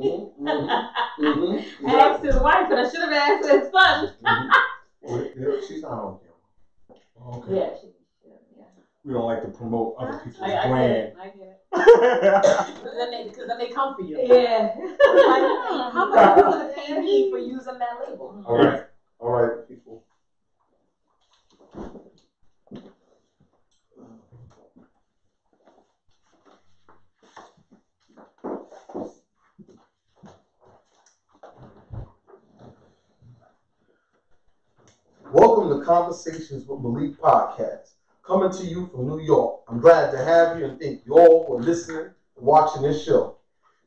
I asked his wife, but I should have asked his son. She's not on camera. Okay. Yeah, we don't like to promote other people's brand. I get it. Because then they come for you. Yeah. How much are you going to pay me for using that label? All right, people. Welcome to Conversations with Malik podcast, coming to you from New York. I'm glad to have you and thank you all for listening and watching this show.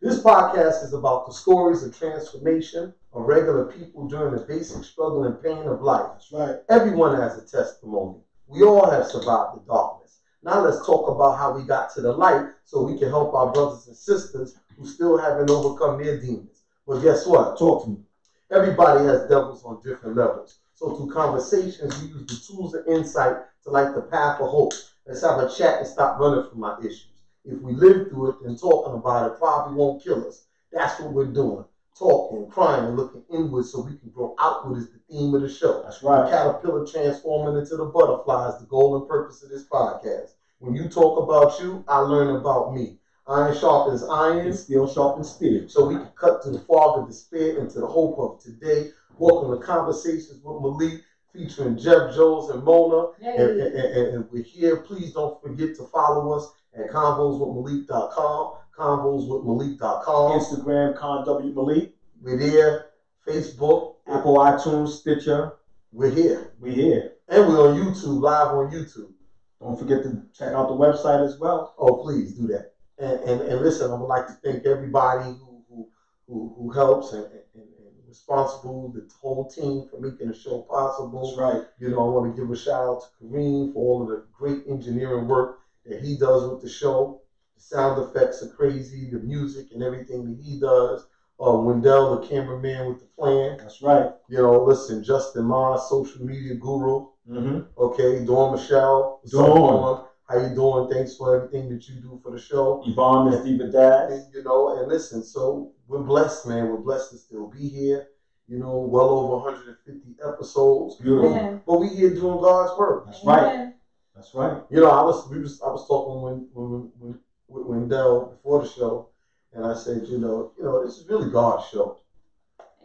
This podcast is about the stories of transformation of regular people during the basic struggle and pain of life. That's right. Everyone has a testimony. We all have survived the darkness. Now let's talk about how we got to the light so we can help our brothers and sisters who still haven't overcome their demons. But guess what? Talk to me. Everybody has devils on different levels. So through conversations, we use the tools of insight to light the path of hope. Let's have a chat and stop running from our issues. If we live through it, then talking about it probably won't kill us. That's what we're doing. Talking, crying, and looking inward so we can grow outward is the theme of the show. That's right. The caterpillar transforming into the butterfly is the goal and purpose of this podcast. When you talk about you, I learn about me. Iron sharpens iron. And steel sharpens steel. So we can cut through the fog of despair into the hope of today. Welcome to Conversations with Malik, featuring Jeff, Jones, and Mona. And we're here. Please don't forget to follow us at convoswithmalik.com, convoswithmalik.com. Instagram, conwmalik. We're there. Facebook. Apple, iTunes, Stitcher. We're here. We're here. And we're on YouTube, live on YouTube. Don't forget to check out the website as well. Oh, please do that. And listen, I would like to thank everybody who helps and responsible, the whole team for making the show possible. That's right. You know, I want to give a shout out to Kareem for all of the great engineering work that he does with the show. The sound effects are crazy, the music and everything that he does. Wendell, the cameraman with the plan. That's right. You know, listen, Justin Ma, social media guru. Mm-hmm. Okay, Dawn Michelle. Dawn. How you doing? Thanks for everything that you do for the show. Yvonne and Steve Dad. You know, and listen, so we're blessed, man. We're blessed to still be here. You know, well over 150 episodes. Beautiful. But we here doing God's work. That's right. That's right. You know, I was talking with Wendell before the show, and I said, you know, this is really God's show.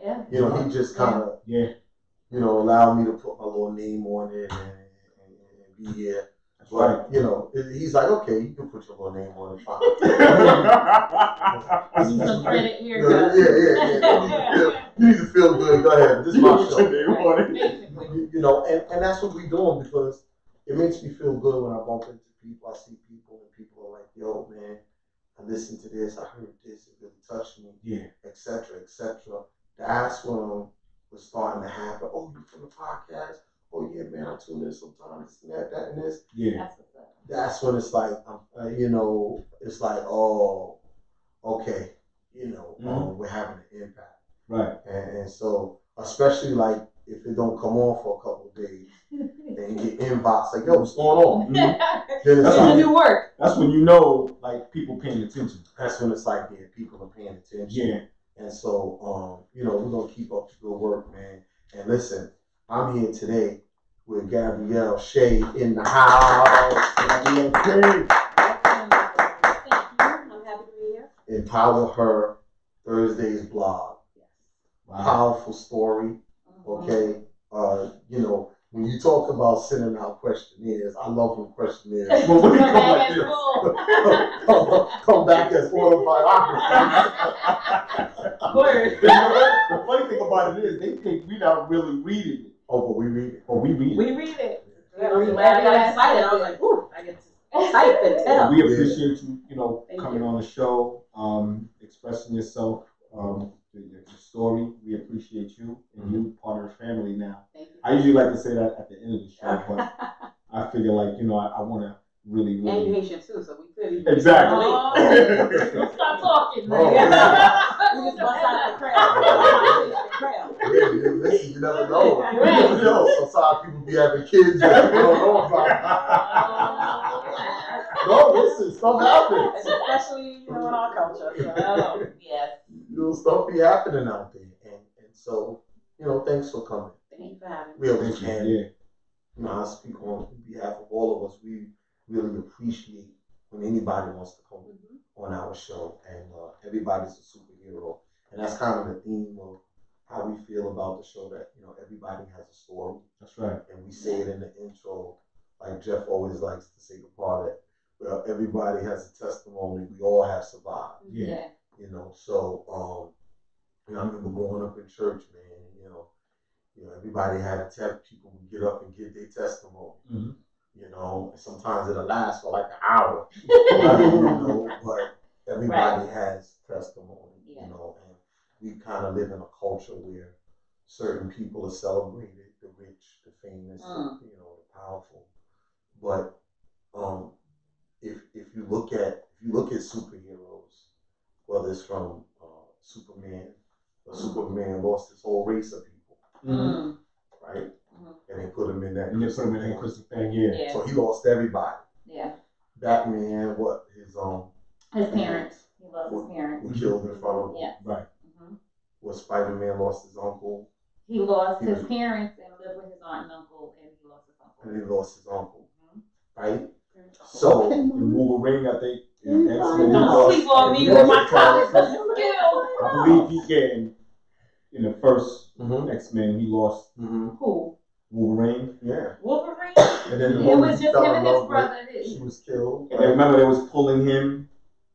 Yeah. You know, he just kind of, you know, allowed me to put my little name on it and be here. That's right. You know, he's like, okay, you can put your little name on it, fine. Some credit here. Yeah. You need to feel good. Go ahead. This is my show. You know, and that's what we're doing because it makes me feel good when I bump into people. I see people and people are like, yo, man, I listened to this. I heard this. It really touched me. Yeah. Et cetera, et cetera. That's when was starting to happen. Oh, you from the podcast? Oh yeah, man, I tune in sometimes, that, and this. Yeah. That's when it's like, you know, it's like, oh, okay, you know, we're having an impact. Right. And so, especially like if it don't come on for a couple of days, and you get inbox like, yo, what's going on? Then it's like, new work. That's when you know, like, people paying attention. That's when it's like, yeah, people are paying attention. Yeah. And so, you know, we're gonna keep up the good work, man. And listen, I'm here today with Gabrielle Shea in the house. Gabrielle Shea. Thank you. I'm happy to be here. EmpowerHer Thursday's blog. Yes. Wow. Powerful story. Okay. You know, when you talk about sending out questionnaires, I love when questionnaires well, when come like this, come back as autobiography. Word. The funny thing about it is they think we're not really reading it. Oh, but we read it. Oh, we read it. We read it. I got excited. I was like, ooh, I get to type and tell. We appreciate you, you know, coming on the show, expressing yourself, your story. We appreciate you, and you part of the family now. Thank you. I usually like to say that at the end of the show, but I figure like, you know, I want to really. And you're Haitian too, so we could even. Exactly. Don't stop talking. You just bust out the crowd. Listen, you never know. You know, sometimes people be having kids that you don't know about. No, listen, stuff happens. Especially, you know, in our culture. So, yes. You know what I'm stuff be happening out there, and so thanks for coming. Thank you for having me. Really, and I speak on behalf of all of us. We really appreciate when anybody wants to come on our show, and everybody's a superhero, and that's kind of the theme of how we feel about the show. That everybody has a story. That's right. And we say it in the intro, like Jeff always likes to say the part that, well, everybody has a testimony. We all have survived. Yeah. So I remember growing up in church, man. Everybody had a test. People would get up and give their testimony. Sometimes it'll last for like an hour. But everybody has testimony. And we kind of live in a culture where certain people are celebrated, the rich, the famous, the powerful. But if you look at superheroes, whether it's from Superman, Superman lost his whole race of people, right? And they put him in that. And they put him in that crystal thing, So he lost everybody. Yeah. Batman, his parents. He lost his parents. Who killed in front of him. Yeah. Right. Spider-Man lost his uncle. He lost his parents and lived with his aunt and uncle, and he lost his uncle. And he lost his uncle. Right? So in Wolverine, I think. Don't sleep on me with my college skills. I believe in the first X-Men, he lost who? Wolverine. Yeah. Wolverine? And then it was just him and his brother. She was killed. And I remember they was pulling him,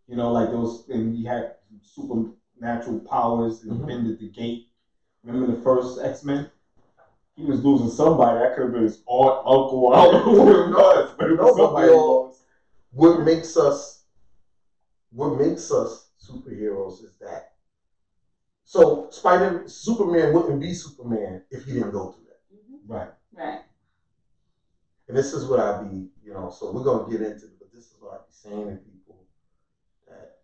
like those, and he had supernatural powers and bended the gate. Remember the first X-Men? He was losing somebody. That could have been his aunt, uncle, I don't know who it was, but it was somebody else. What makes us superheroes is that. So Superman wouldn't be Superman if he didn't go through that. Right. Right. And this is what I be, so we're gonna get into it, but this is what I be saying to people, that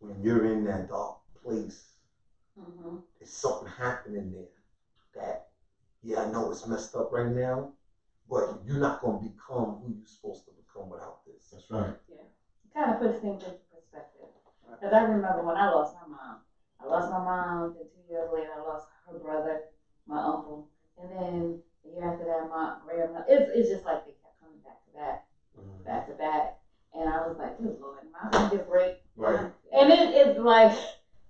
when you're in that dark place, there's something happening there that, I know it's messed up right now, but you're not gonna become who you're supposed to become without this. That's right. Yeah. It kind of puts things into perspective. Because I remember when I lost my mom. I lost my mom, and 2 years later I lost her brother, my uncle. And then the year after that, my grandma. It's just like they kept coming back to back. And I was like, good Lord, my mind is break. Right. And it's like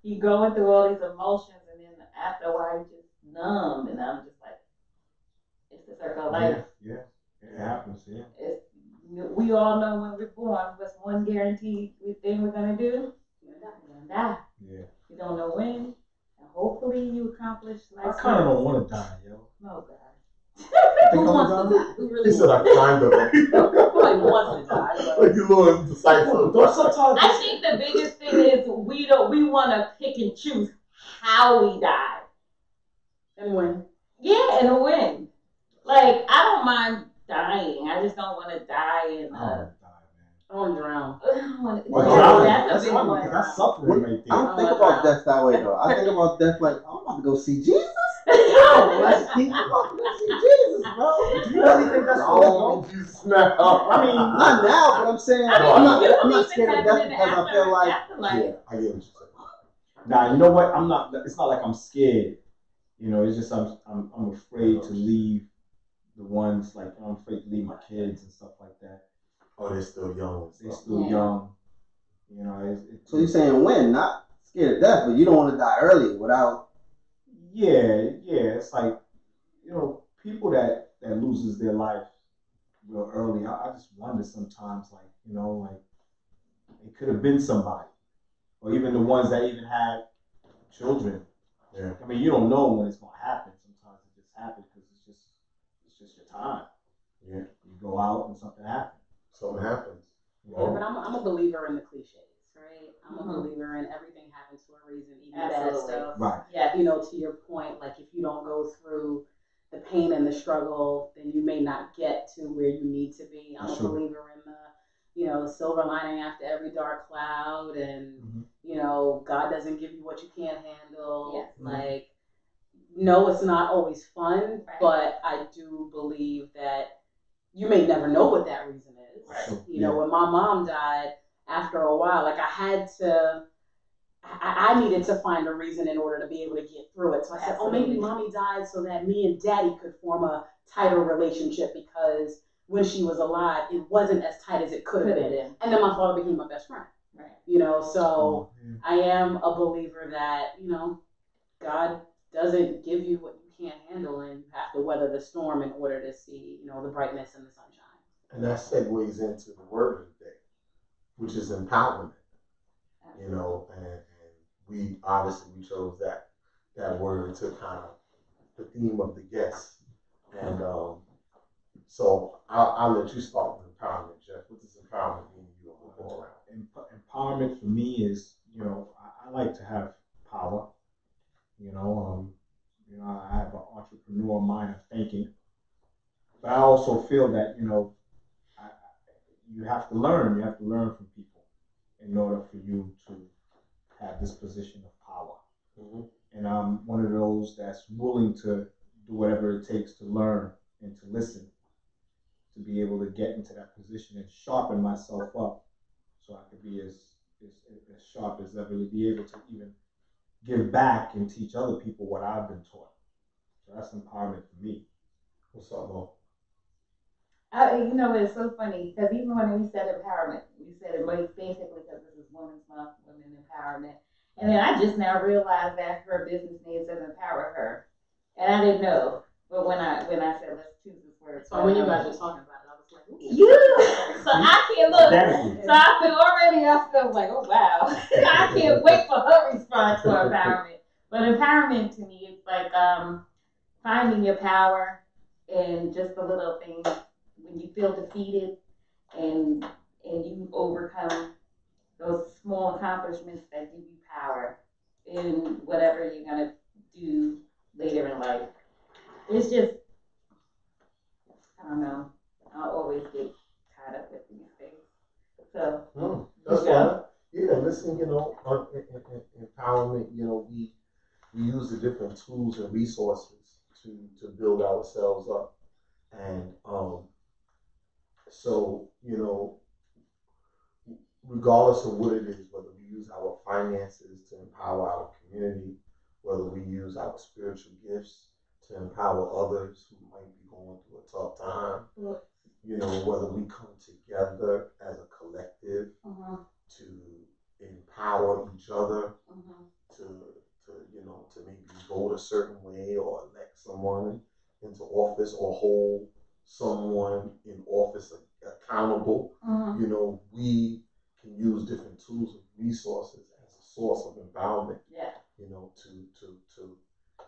you going through all these emotions, and then after a while you just numb. And I'm just like, it's the circle of life. Yeah. It happens, yeah. We all know when we're born, what's one guaranteed thing we're going to do? We're going to die. Yeah. You don't know when, and hopefully you accomplish life. I kind of don't want to die, yo. No, God. Who wants to die? Who really He said I kind of. Nobody wants to die. Like you little decisive. I think the biggest thing is we want to pick and choose how we die. And when? Yeah, and when. Like, I don't mind dying. I just don't want to die in I want to drown. That's a big one. That's suffering right there. I don't think about death that way though. I think about death like I'm about to go see Jesus. No. I'm about to go see Jesus, bro. Do you really think that's Oh, you snap. I mean, not now, but I'm saying I'm not scared of death because I feel like I get what you're saying. Nah, you know what? I'm not. It's not like I'm scared. It's just I'm afraid to leave the ones like I'm afraid to leave my kids and stuff like that. Oh, they're still young. They're still young. So you're saying when? Not scared of death, but you don't want to die early without. Yeah. It's like people that loses their life real early. I just wonder sometimes, like it could have been somebody, or even the ones that even had children. Yeah. I mean, you don't know when it's gonna happen. Sometimes it just happens because it's just your time. Yeah. You go out and something happens. Something happens. Yeah, but I'm a believer in the cliches, right? I'm a believer in everything happens for a reason, even bad stuff. Right. Yeah. To your point, like if you don't go through the pain and the struggle, then you may not get to where you need to be. I'm a believer in the silver lining after every dark cloud, and God doesn't give you what you can't handle. Yes. Like, no, it's not always fun, but I do believe that you may never know what that reason is. Right. When my mom died, after a while, like I I needed to find a reason in order to be able to get through it. So I said, oh, maybe mommy died so that me and daddy could form a tighter relationship, because when she was alive, it wasn't as tight as it could have been. And then my father became my best friend. Right. You know, so I am a believer that, you know, God doesn't give you what you can't handle, and you have to weather the storm in order to see, you know, the brightness and the sunshine. And that segues into the word of the day, which is empowerment. You know, and we obviously we chose that word to kind of the theme of the guest. And so I'll let you start with empowerment, Jeff. What does empowerment mean to you? We'll go around. Empowerment for me is, you know, I like to have power. You know, I have an entrepreneur mind of thinking, but I also feel that, you know, you have to learn. You have to learn from people in order for you to have this position of power. Mm-hmm. And I'm one of those that's willing to do whatever it takes to learn and to listen, to be able to get into that position and sharpen myself up, so I could be as sharp as ever, to be able to even give back and teach other people what I've been taught. So that's empowerment for me. What's up, Mo? You know, it's so funny because even when we said empowerment, we said it basically because this is Women's Month, Women Empowerment. And then I just now realized that her business name says EmpowerHer. And I didn't know. But when I said let's choose this word. So when you guys were talking about it, I was like, ooh. Yeah. So I can't look. So I feel like, oh wow. I can't wait for her response to empowerment. But empowerment to me is like finding your power in just the little things when you feel defeated and you overcome those small accomplishments that give you power in whatever you're gonna do later in life. It's just, I don't know. I'll always get tied up with these things. So that's fine. Yeah, listen, you know, empowerment. You know, we use the different tools and resources to build ourselves up, and so you know, regardless of what it is, whether we use our finances to empower our community, whether we use our spiritual gifts to empower others who might be going through a tough time, you know, whether we come together as a collective to empower each other, to you know, to maybe vote a certain way or elect someone into office or hold someone in office accountable. You know, we can use different tools and resources as a source of empowerment. Yeah. You know,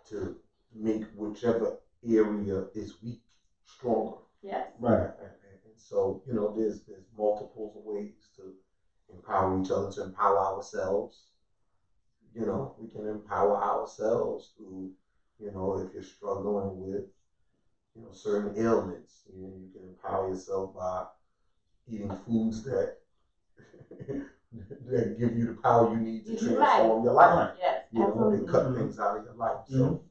to make whichever area is weak stronger. Yes. Right. And so, you know, there's multiples of ways to empower each other, to empower ourselves. You know, we can empower ourselves through, you know, if you're struggling with, you know, certain ailments, you know, you can empower yourself by eating foods that that give you the power you need to transform your life. Yes, you know, and cut things out of your life. So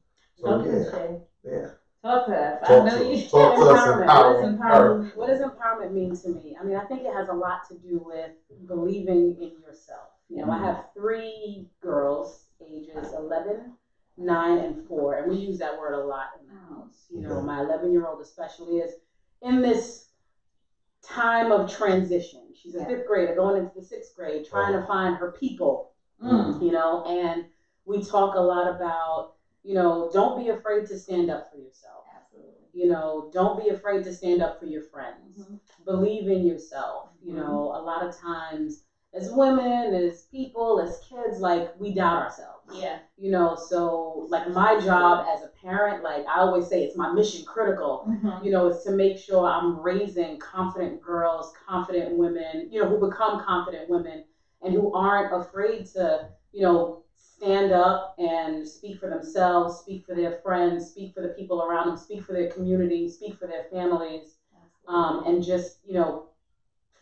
yeah. Talk to us. Talk to us. Empowerment. What does empowerment mean to me? I mean, I think it has a lot to do with believing in yourself. You know, I have 3 girls, ages 11, 9, and 4, and we use that word a lot in the house. You know, my 11-year-old especially is in this time of transition. She's a 5th grader going into the 6th grade, trying to find her people, you know, and we talk a lot about, you know, don't be afraid to stand up for yourself. Absolutely. You know, don't be afraid to stand up for your friends. Believe in yourself. You know, a lot of times as women, as people, as kids, like we doubt ourselves. Yeah. You know, so like my job as a parent, like I always say, it's my mission critical, you know, is to make sure I'm raising confident girls, confident women, you know, who become confident women and who aren't afraid to, you know, stand up and speak for themselves, speak for their friends, speak for the people around them, speak for their community, speak for their families, and just, you know,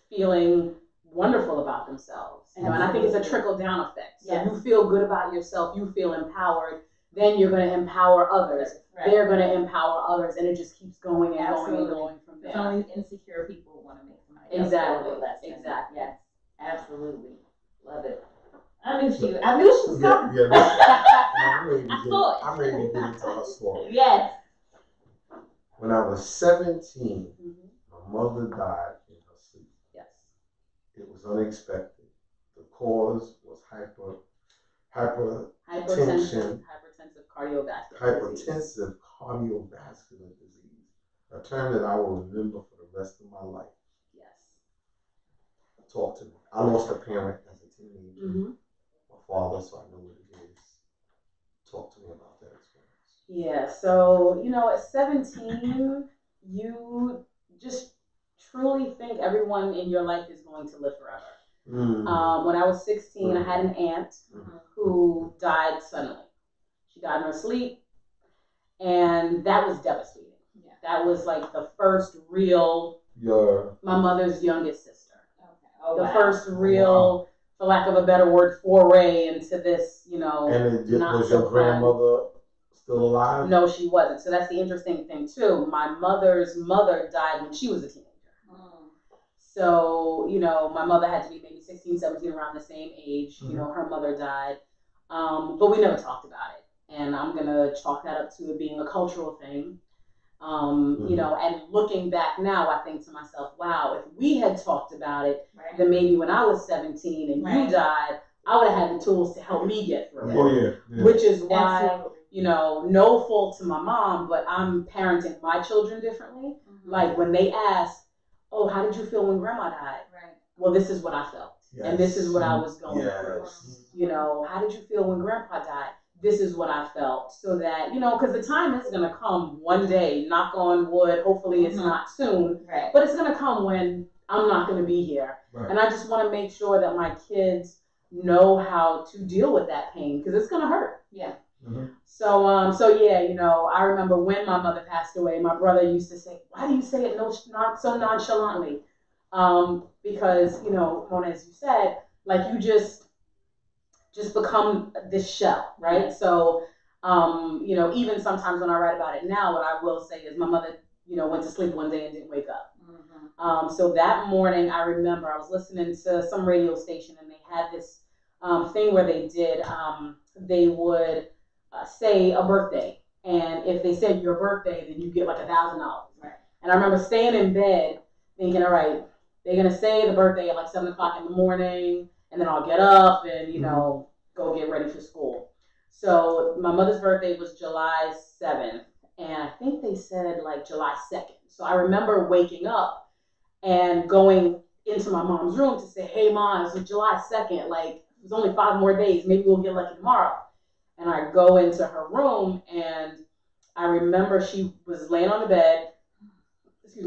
feeling wonderful about themselves. You know, and I think it's a trickle-down effect. So you feel good about yourself, you feel empowered, then you're going to empower others. Right. They're going to empower others, and it just keeps going and going and going from there. It's only insecure people who want to make somebody exactly. else feel less. Exactly. Yes, absolutely. Love it. I knew she was coming. Yeah, I'm ready to I thought. I'm ready to get into her story. Yes. When I was 17, my mother died in her sleep. Yes. It was unexpected. The cause was hypertension, Hypertensive cardiovascular disease. hypertensive cardiovascular disease, a term that I will remember for the rest of my life. Yes. Talk to me. I lost a parent as a teenager, my father, so I know what it is. Talk to me about that experience. Yeah, so, at 17, you just truly think everyone in your life is going to live forever. When I was 16, I had an aunt who died suddenly. She died in her sleep, and that was devastating. Yeah. That was like the first real, my mother's youngest sister. Okay. Oh, the first real, for lack of a better word, foray into this, And was your grandmother still alive? No, she wasn't. So that's the interesting thing too. My mother's mother died when she was a teenager. So, my mother had to be maybe 16, 17, around the same age. Her mother died. But we never talked about it. And I'm going to chalk that up to it being a cultural thing. And looking back now, I think to myself, wow, if we had talked about it, then maybe when I was 17 and you died, I would have had the tools to help me get through it. Oh, yeah. Which is why, no fault to my mom, but I'm parenting my children differently. Like when they ask, oh, how did you feel when grandma died? Right. Well, this is what I felt. Yes. And this is what I was going through. How did you feel when grandpa died? This is what I felt. So that, because the time is going to come one day, knock on wood, hopefully it's not soon, but it's going to come when I'm not going to be here. Right. And I just want to make sure that my kids know how to deal with that pain because it's going to hurt. Yeah. So yeah, I remember when my mother passed away, my brother used to say, why do you say it not so nonchalantly? Because, Mona, as you said, like you just become this shell, right? So, even sometimes when I write about it now, what I will say is my mother, went to sleep one day and didn't wake up. So that morning, I remember I was listening to some radio station and they had this thing where they would say a birthday, and if they said your birthday, then you get like $1,000. Right. And I remember staying in bed thinking, all right, they're gonna say the birthday at like 7 o'clock in the morning, and then I'll get up and go get ready for school. So my mother's birthday was July 7th, and I think they said like July 2nd. So I remember waking up and going into my mom's room to say, hey mom, it's July 2nd, like there's only 5 more days, maybe we'll get lucky tomorrow. And I go into her room, and I remember she was laying on the bed,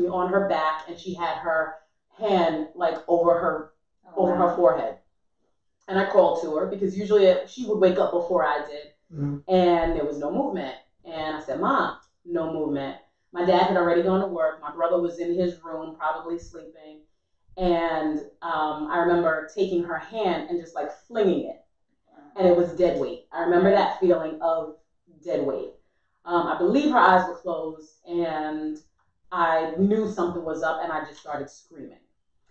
on her back, and she had her hand like over her forehead. And I called to her because usually she would wake up before I did, and there was no movement. And I said, Mom, no movement. My dad had already gone to work. My brother was in his room, probably sleeping. And I remember taking her hand and just like flinging it. And it was dead weight. I remember that feeling of dead weight. I believe her eyes were closed, and I knew something was up, and I just started screaming.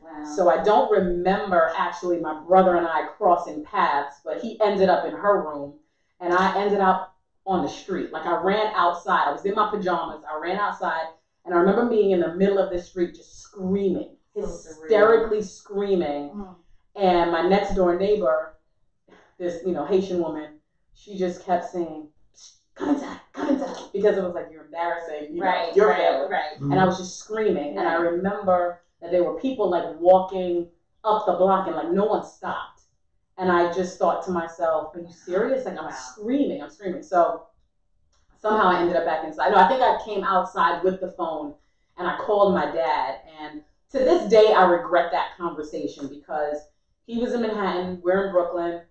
Wow. So I don't remember actually my brother and I crossing paths, but he ended up in her room, and I ended up on the street. Like I ran outside. I was in my pajamas. I ran outside, and I remember being in the middle of the street just screaming, hysterically screaming. And my next door neighbor, this, Haitian woman, she just kept saying, come inside, because it was like, you're embarrassing, your family. Right. And I was just screaming. And I remember that there were people like walking up the block and like no one stopped. And I just thought to myself, are you serious? Like I'm screaming. So somehow I ended up back inside. No, I think I came outside with the phone and I called my dad. And to this day, I regret that conversation because he was in Manhattan, we're in Brooklyn.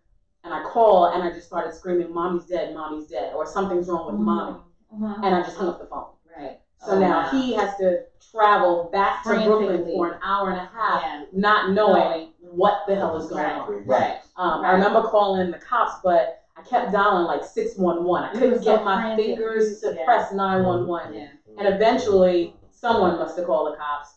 And I called and I just started screaming, Mommy's dead, or something's wrong with Mommy. And I just hung up the phone. Right. So now he has to travel back to Brooklyn for an hour and a half, not knowing what the hell is going on. Right. I remember calling the cops, but I kept dialing like 611. I couldn't get my fingers to press 911. And eventually someone must have called the cops.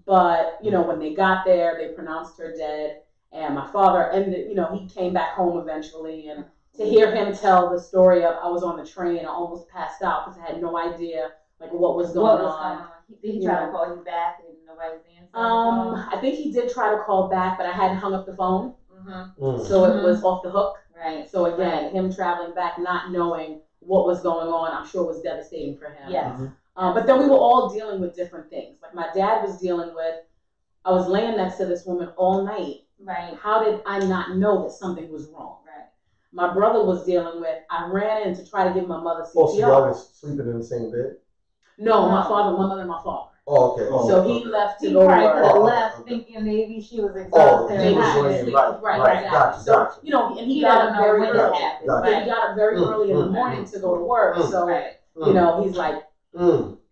But, when they got there, they pronounced her dead. And my father ended, he came back home eventually, and to hear him tell the story of I was on the train, I almost passed out because I had no idea like what was going on. Did he try to call you back and nobody was answering? I think he did try to call back, but I hadn't hung up the phone, Mm-hmm. so it was off the hook. Right. So again, him traveling back, not knowing what was going on, I'm sure was devastating for him. Yes. But then we were all dealing with different things. Like my dad was dealing with, I was laying next to this woman all night. Right. How did I not know that something was wrong? Right. My brother was dealing with, I ran in to try to give my mother CPR. Oh, so y'all was sleeping in the same bed? No, my mother and my father. Oh, okay. So he left to He go to probably work. could have left thinking maybe she was exhausted. He was and laying, not right, asleep. gotcha. So, and he got up very early. Gotcha. He got up very early in the morning to go to work. So, he's like,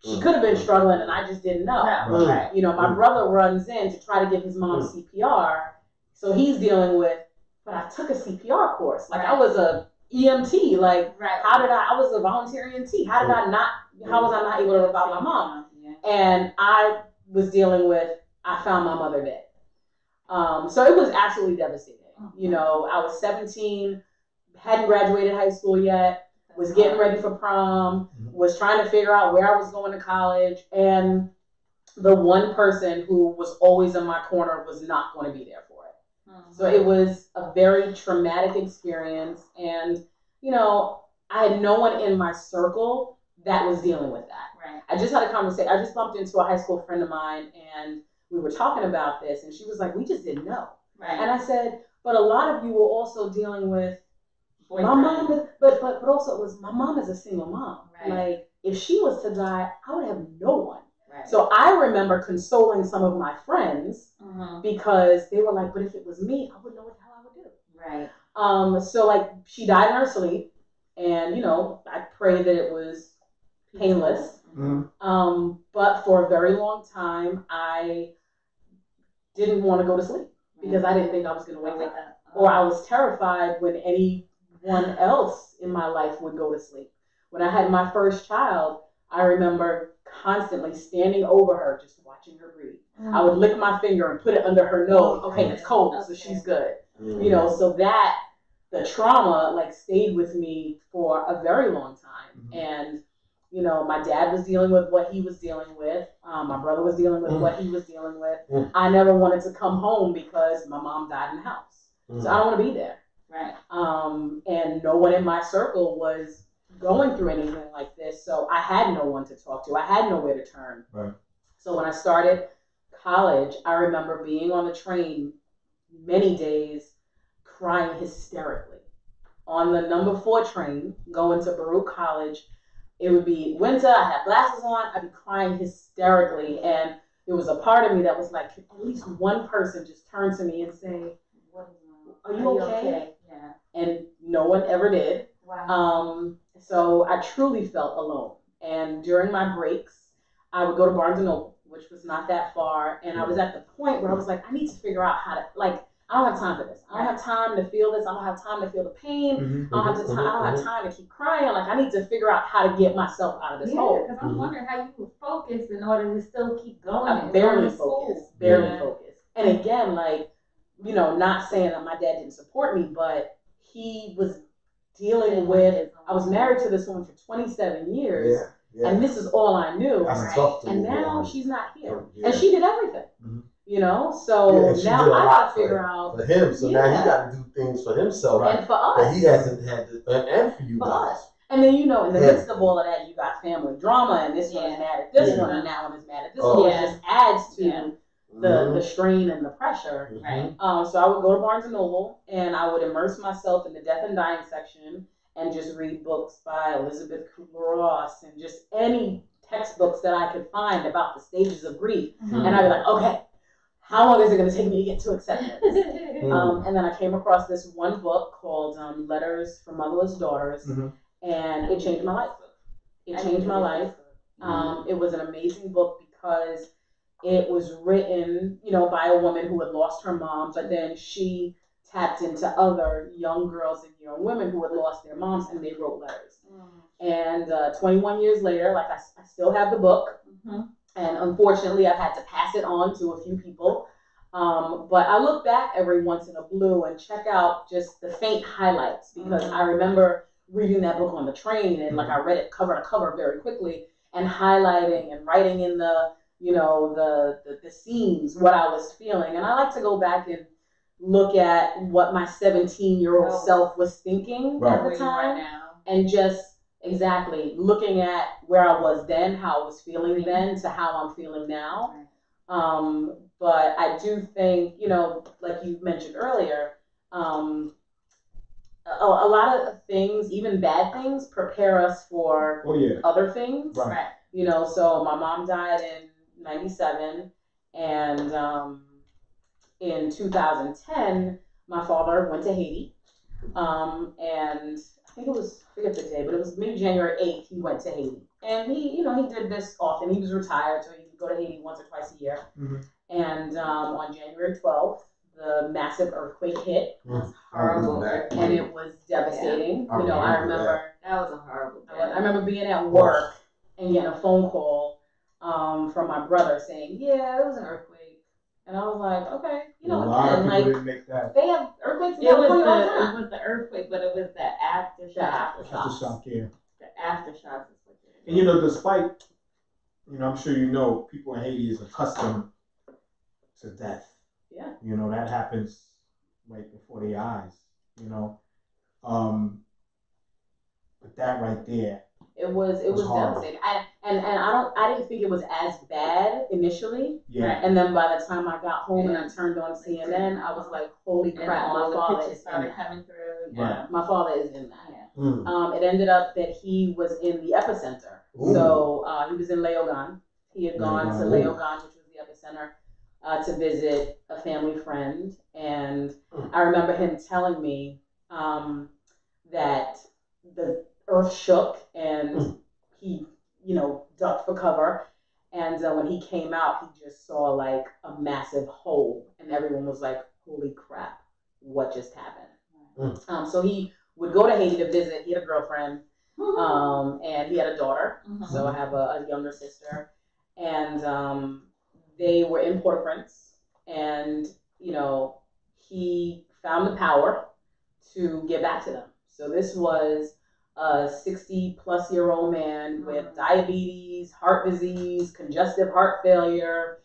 she could have been struggling and I just didn't know. Right. My brother runs in to try to give his mom CPR. So he's dealing with, but I took a CPR course. Like I was a EMT. Like, I was a volunteer EMT. How was I not able to revive my mom? And I was dealing with, I found my mother dead. So it was absolutely devastating. I was 17, hadn't graduated high school yet, was getting ready for prom, was trying to figure out where I was going to college, and the one person who was always in my corner was not going to be there for it. So it was a very traumatic experience, and I had no one in my circle that was dealing with that. Right. I just had a conversation. I just bumped into a high school friend of mine, and we were talking about this, and she was like, "We just didn't know." Right. And I said, "But a lot of you were also dealing with my mom, but also it was my mom is a single mom. Right. Like if she was to die, I would have no one." Right. So I remember consoling some of my friends because they were like, "But if it was me, I wouldn't know what the hell I would do." Right. So like she died in her sleep, and I pray that it was painless. But for a very long time, I didn't want to go to sleep because I didn't think I was going to wake up, or I was terrified when anyone else in my life would go to sleep. When I had my first child, I remember constantly standing over her, just watching her breathe. I would lick my finger and put it under her nose. Okay, it's cold, so she's good. So that the trauma like stayed with me for a very long time. And my dad was dealing with what he was dealing with. My brother was dealing with what he was dealing with. I never wanted to come home because my mom died in the house. So I don't want to be there. Right. And no one in my circle was going through anything like this. So I had no one to talk to. I had nowhere to turn. Right. So when I started college, I remember being on the train many days crying hysterically. On the number 4 train going to Baruch College, it would be winter, I had glasses on, I'd be crying hysterically. And there was a part of me that was like, could at least one person just turn to me and say, are you okay? Yeah. And no one ever did. Wow. So I truly felt alone. And during my breaks, I would go to Barnes & Noble, which was not that far. And I was at the point where I was like, I need to figure out how to, I don't have time for this. I don't have time to feel this. I don't have time to feel the pain. I don't have time to keep crying. I need to figure out how to get myself out of this hole. Because I'm wondering how you were focused in order to still keep going. I'm barely focused. And again, not saying that my dad didn't support me, but he was dealing with, I was married to this woman for 27 years. Yeah. And this is all I knew. That's tough to and now she's not here. Yeah. And she did everything. So now I got to figure out for him. So now he got to do things for himself, right? And for us, that he hasn't had to, and for you for guys. us. And then in the midst of all of that, you got family drama, and this one is mad at this one, and that one is mad at this one. It just adds to the strain and the pressure. Right. So I would go to Barnes & Noble, and I would immerse myself in the death and dying section, and just read books by Elizabeth Kubler-Ross and just any textbooks that I could find about the stages of grief. And I'd be like, okay, how long is it going to take me to get to acceptance? And then I came across this one book called Letters from Motherless Daughters, and it changed my life. It changed my life. It was an amazing book because it was written, by a woman who had lost her mom, but then she tapped into other young girls and young women who had lost their moms, and they wrote letters. And 21 years later, I still have the book. And unfortunately, I've had to pass it on to a few people. But I look back every once in a blue and check out just the faint highlights because I remember reading that book on the train and like I read it cover to cover very quickly and highlighting and writing in the the scenes what I was feeling. And I like to go back and look at what my 17-year-old self was thinking at the time and just exactly looking at where I was then, how I was feeling then to how I'm feeling now. But I do think, like you mentioned earlier, a lot of things, even bad things, prepare us for other things. Right. So my mom died in 97, and in 2010, my father went to Haiti. And I think I forget the day, but it was maybe January 8th, he went to Haiti. And he did this often. He was retired, so he would go to Haiti once or twice a year. And on January 12th, the massive earthquake hit. It was horrible. And it was devastating. Yeah. I remember that was a horrible day. I remember being at work and getting a phone call from my brother saying, yeah, it was an earthquake. And I was like, okay, a lot of people didn't make that. They have earthquakes in It was California all the time. it was the earthquake, but it was the aftershock. Aftershock, yeah. The aftershock is what it And is. despite, I'm sure people in Haiti is accustomed to death. Yeah. That happens right before their eyes. But that right there. It was devastating. I didn't think it was as bad initially. Yeah. And then by the time I got home and I turned on CNN, I was like, holy crap, all my father pictures is started in that. coming through. Right. My father is in that. Yeah. It ended up that he was in the epicenter. Ooh. So he was in Leogan. He had gone to Leogan, which was the epicenter, to visit a family friend. And I remember him telling me that the earth shook and he, ducked for cover. And when he came out, he just saw like a massive hole. And everyone was like, holy crap, what just happened? So he would go to Haiti to visit. He had a girlfriend, and he had a daughter. So I have a younger sister, and they were in Port-au-Prince, and he found the power to get back to them. So this was a 60-plus-year-old man with diabetes, heart disease, congestive heart failure.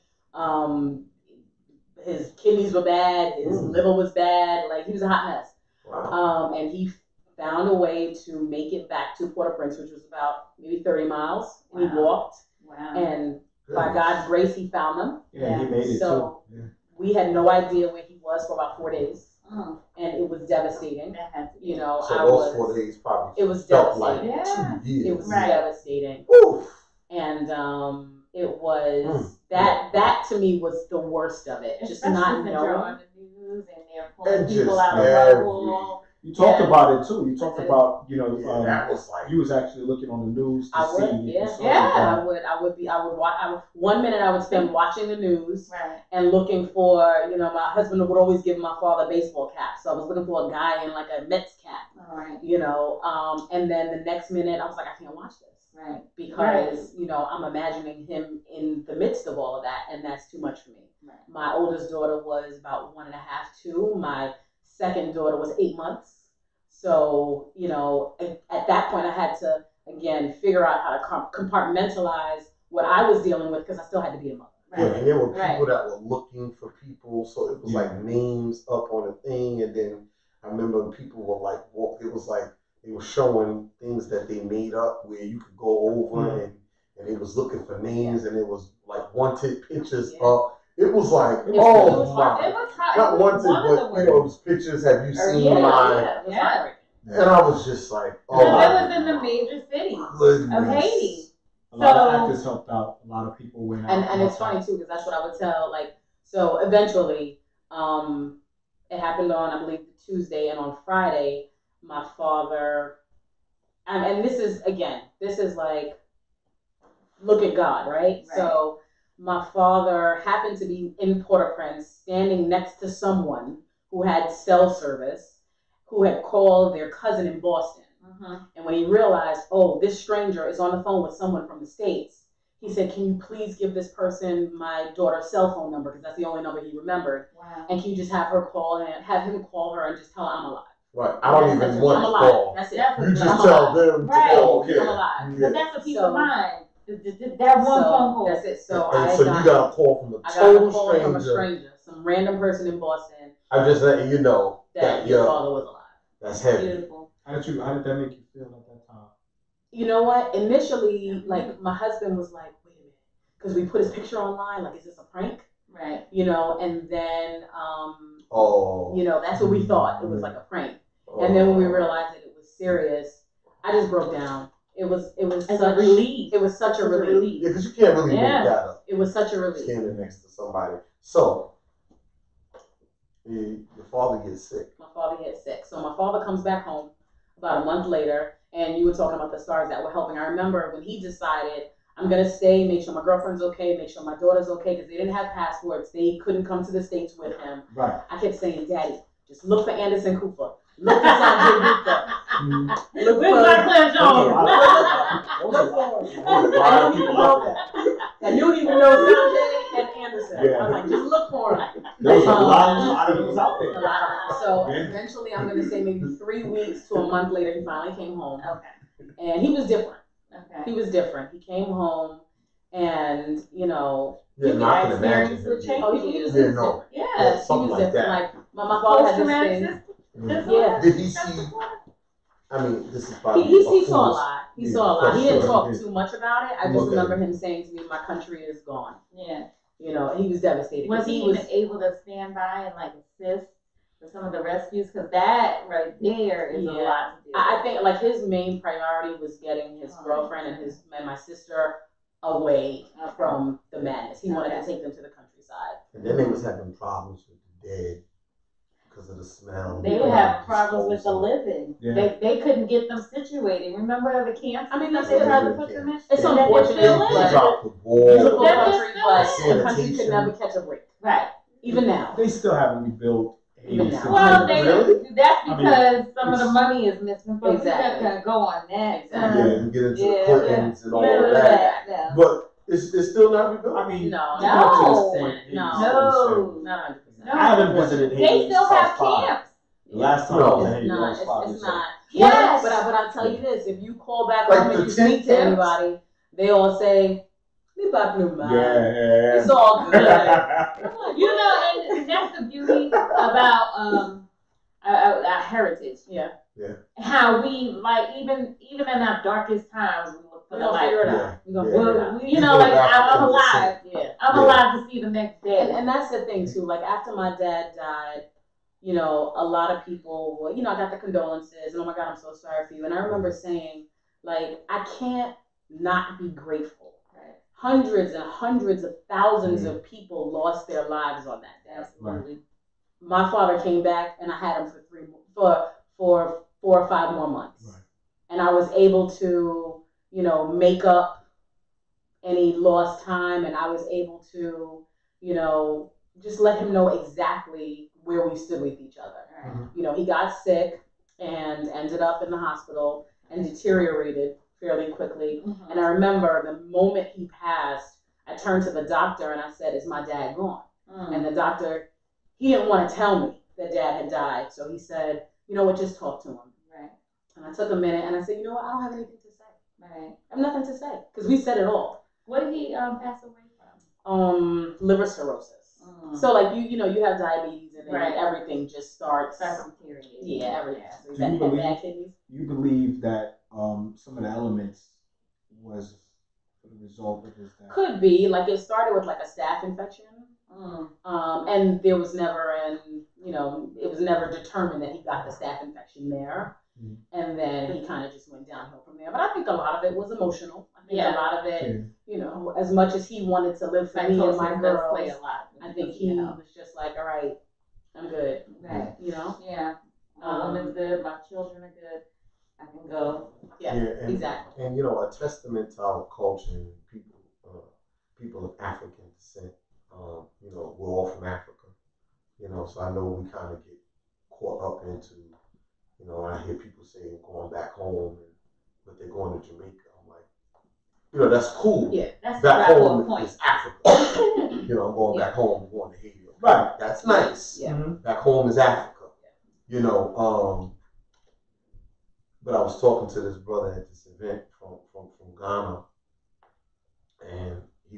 His kidneys were bad. His liver was bad. Like, he was a hot mess. Wow. And he found a way to make it back to Port-au-Prince, which was about maybe 30 miles. And he walked. Wow. And by God's grace, he found them. Yeah, he made it so too. We had no idea where he was for about 4 days. And it was devastating. That had to be. So those 4 days probably it was felt devastating. like 2 years. It was devastating. Oof. And it was that to me was the worst of it. Just not Especially since you're knowing. on the news and they're pulling And people just out of every- bubble. You talked about it too. You talked about, that was like you was actually looking on the news to I would, see if you saw yeah. it. I would watch. 1 minute I would spend watching the news Right. and looking for, my husband would always give my father baseball caps. So I was looking for a guy in like a Mets cap, All right. and then the next minute I was like, I can't watch this. Right. Because, I'm imagining him in the midst of all of that, and that's too much for me. Right. My oldest daughter was about 1.5, 2. My second daughter was 8 months. So, at that point I had to, again, figure out how to compartmentalize what I was dealing with because I still had to be a mother. Yeah, and there were people that were looking for people, so it was like names up on a thing, and then I remember people were like, it was like they were showing things that they made up where you could go over and they was looking for names, and it was like wanted pictures up. It was like, It was my, hard. not wanted, but those pictures. Have you seen mine? Yeah. And I was just like, Because it was in the major cities of Haiti. A lot of actors helped out. A lot of people went out. And it's funny too, because that's what I would tell. Like, so eventually, it happened on, I believe, Tuesday, and on Friday, my father, and this is like, look at God, right? So my father happened to be in Port-au-Prince, standing next to someone who had cell service, who had called their cousin in Boston. And when he realized, oh, this stranger is on the phone with someone from the States, he said, "Can you please give this person my daughter's cell phone number because that's the only number he remembered, Wow. and can you just have him call her and just tell her I'm alive." Right. I don't even want I'm to alive. call. That's it. You just I'm tell alive. them to Right. call. I'm alive. But that's a peace of mind. That one So phone call. that's it. So And I so you got a call from a I got a total call from a stranger. stranger, some random person in Boston, I'm just letting you know that your father was alive. That's heavy. Beautiful. How did that make you feel at that time? You know what? Initially, like my husband was like, "Wait a minute," because we put his picture online. Like, is this a prank? Right. You know, and then Oh. you know, that's what we thought. It was like a prank. And then when we realized that it was serious, I just broke down. It was such a relief. It was such a relief. Yeah, because you can't really make that up. It was such a relief. Standing next to somebody. So, your father gets sick. My father gets sick. So my father comes back home about a month later, and you were talking about the stars that were helping. I remember when he decided, I'm going to stay, make sure my girlfriend's okay, make sure my daughter's okay, because they didn't have passports. They couldn't come to the States with him. Right. I kept saying, "Daddy, just look for Anderson Cooper. Look for Sanjay Gupta. Look for Claire Jones. I knew he would know Sanjay and Anderson. Yeah. I was like, just look for him. There was a lot of those out there. So eventually, I'm going to say maybe 3 weeks to a month later, he finally came home. Okay. And he was different. Okay. He was different. He came home and, you know, Yeah, no, I can imagine. experience with change. oh, he was Yeah, different. no. Yes. Something he was like different. that. Like, my father had this thing. Yeah. Did he see? I mean, this is probably. He saw a lot. He saw a lot. He didn't sure. talk too much about it. I just Okay. remember him saying to me, "My country is gone." Yeah. You know, he was devastated. Was he even able to stand by and like assist with some of the rescues? Because that right there is a lot to do. I think like his main priority was getting his girlfriend and my sister away from the madness. He wanted to take them to the countryside. And then they was having problems with the dead because of the smell. They would have problems with the living. Yeah. They couldn't get them situated. Remember the camps? I mean, that that's they it. tried to put them in. It's That unfortunate, they're still They in. dropped the Beautiful ball. That country, is but still the country sanitation. could never catch a break. Right. Even now. They still haven't rebuilt. Even now. Well, Really? that's I mean, because some of the money is missing. But Exactly. we're not gonna go on that. Exactly. Yeah, and get into the Yeah. Clintons and all None of of that. Yeah. But it's still not rebuilt. I mean, No. to get to this No. point, No. Not 100%. No. I haven't visited Haiti. They still since have 5. camps. The last time No. I was in It's Haiti, I not. was 5 It's years old. not. Yes. But I'll tell you this: if you call back Like home the and you tent speak to camps? anybody, they all say, "We back new man. Yeah. It's all good." You know, and that's the beauty about our heritage. Yeah. How we like even in our darkest times we look for We're the gonna light. figure it Yeah. out. We're gonna Yeah. figure it Well, out. you know, like I'm alive. Yeah. I'm Yeah. alive to see the next day. And that's the thing too. Like after my dad died, you know, a lot of people were, you know, I got the condolences and oh my God, I'm so sorry for you. And I remember saying, like, I can't not be grateful. Right. Hundreds and hundreds of thousands of people lost their lives on that day. Absolutely. My father came back and I had him for 4 or 5 more months. Right. And I was able to, you know, make up any lost time, and I was able to, you know, just let him know exactly where we stood with each other. Right. You know, he got sick and ended up in the hospital and deteriorated fairly quickly. Mhm. And I remember the moment he passed, I turned to the doctor and I said, "Is my dad gone?" And the doctor, he didn't want to tell me that dad had died. So he said, "You know what, just talk to him." Right. And I took a minute and I said, "You know what, I don't have anything to say. Right. I have nothing to say." Because we said it all. What did he pass away from? Liver cirrhosis. So like you know, you have diabetes and then Right. everything just starts. Deteriorating. Yeah, everything. So Do you had believe- bad kidneys. You believe that some of the elements was the result of his death? Could be like it started with like a staph infection. And there was never it was never determined that he got the staph infection there. Mhm. And then he kind of just went downhill from there. But I think a lot of it was emotional. I think Yeah. a lot of it, Yeah. you know, as much as he wanted to live for me and my Psychosis does girls, play a lot. I think he was just like, all right, I'm good. Right. You know? Yeah. My woman's good. My children are good. I can go. Yeah, and, exactly. And you know, a testament to our culture and people of African descent. You know, we're all from Africa. You know, so I know we kind of get caught up into, you know, I hear people say going back home, but they're going to Jamaica. I'm like, that's cool. Yeah, that's Back the home point. is Africa. I'm going back home, I'm going to Haiti. Right. That's nice. Yeah. Back home is Africa. But I was talking to this brother at this event from Ghana, and me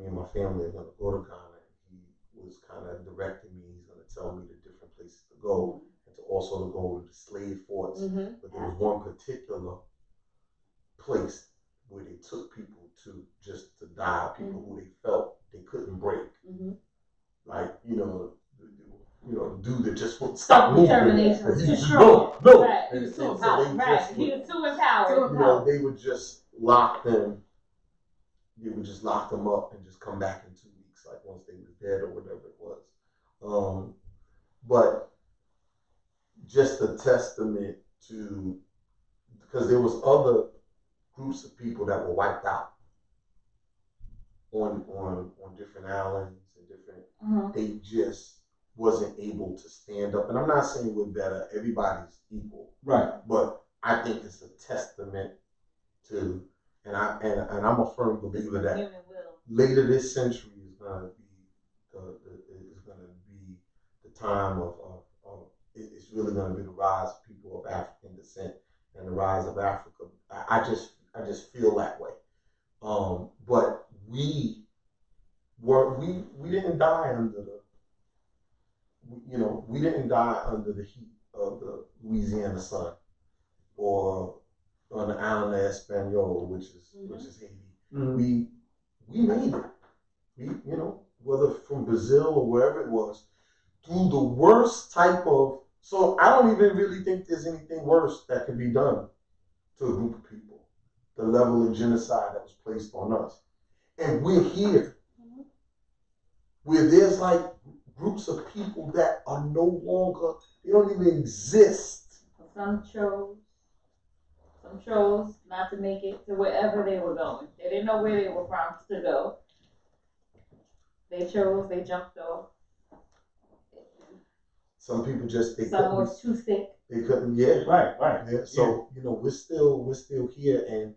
and my family are gonna go to Ghana. He was kind of directing me. He's gonna tell me the different places to go, and to also to go to the slave forts. But there was one particular place where they took people to just to die, people who they felt they couldn't break, like dude that just wouldn't stop moving. Determination was too strong. strong. No, Right. And, He was too and so empowered. they Right. just He would, was too empowered. they would just lock them. They would just lock them up and just come back in 2 weeks, like once they were dead or whatever it was. But just a testament to, because there was other groups of people that were wiped out on different islands and different. They just wasn't able to stand up. And I'm not saying we're better. Everybody's equal, right? But I think it's a testament to, and I'm a firm believer that later this century is gonna be the time of it's really gonna be the rise of people of African descent and the rise of Africa. I just feel that way. But we didn't die under we didn't die under the heat of the Louisiana sun or on the island of Espanol, which is Haiti. We made it. Whether from Brazil or wherever it was, through the worst type of. So I don't even really think there's anything worse that could be done to a group of people. The level of genocide that was placed on us, and we're here, where there's like groups of people that are no longer. They don't even exist. Some chose not to make it to wherever they were going. They didn't know where they were promised to go. They jumped off. Some people some was too sick. They couldn't, Right. Yeah. So, we're still here, and,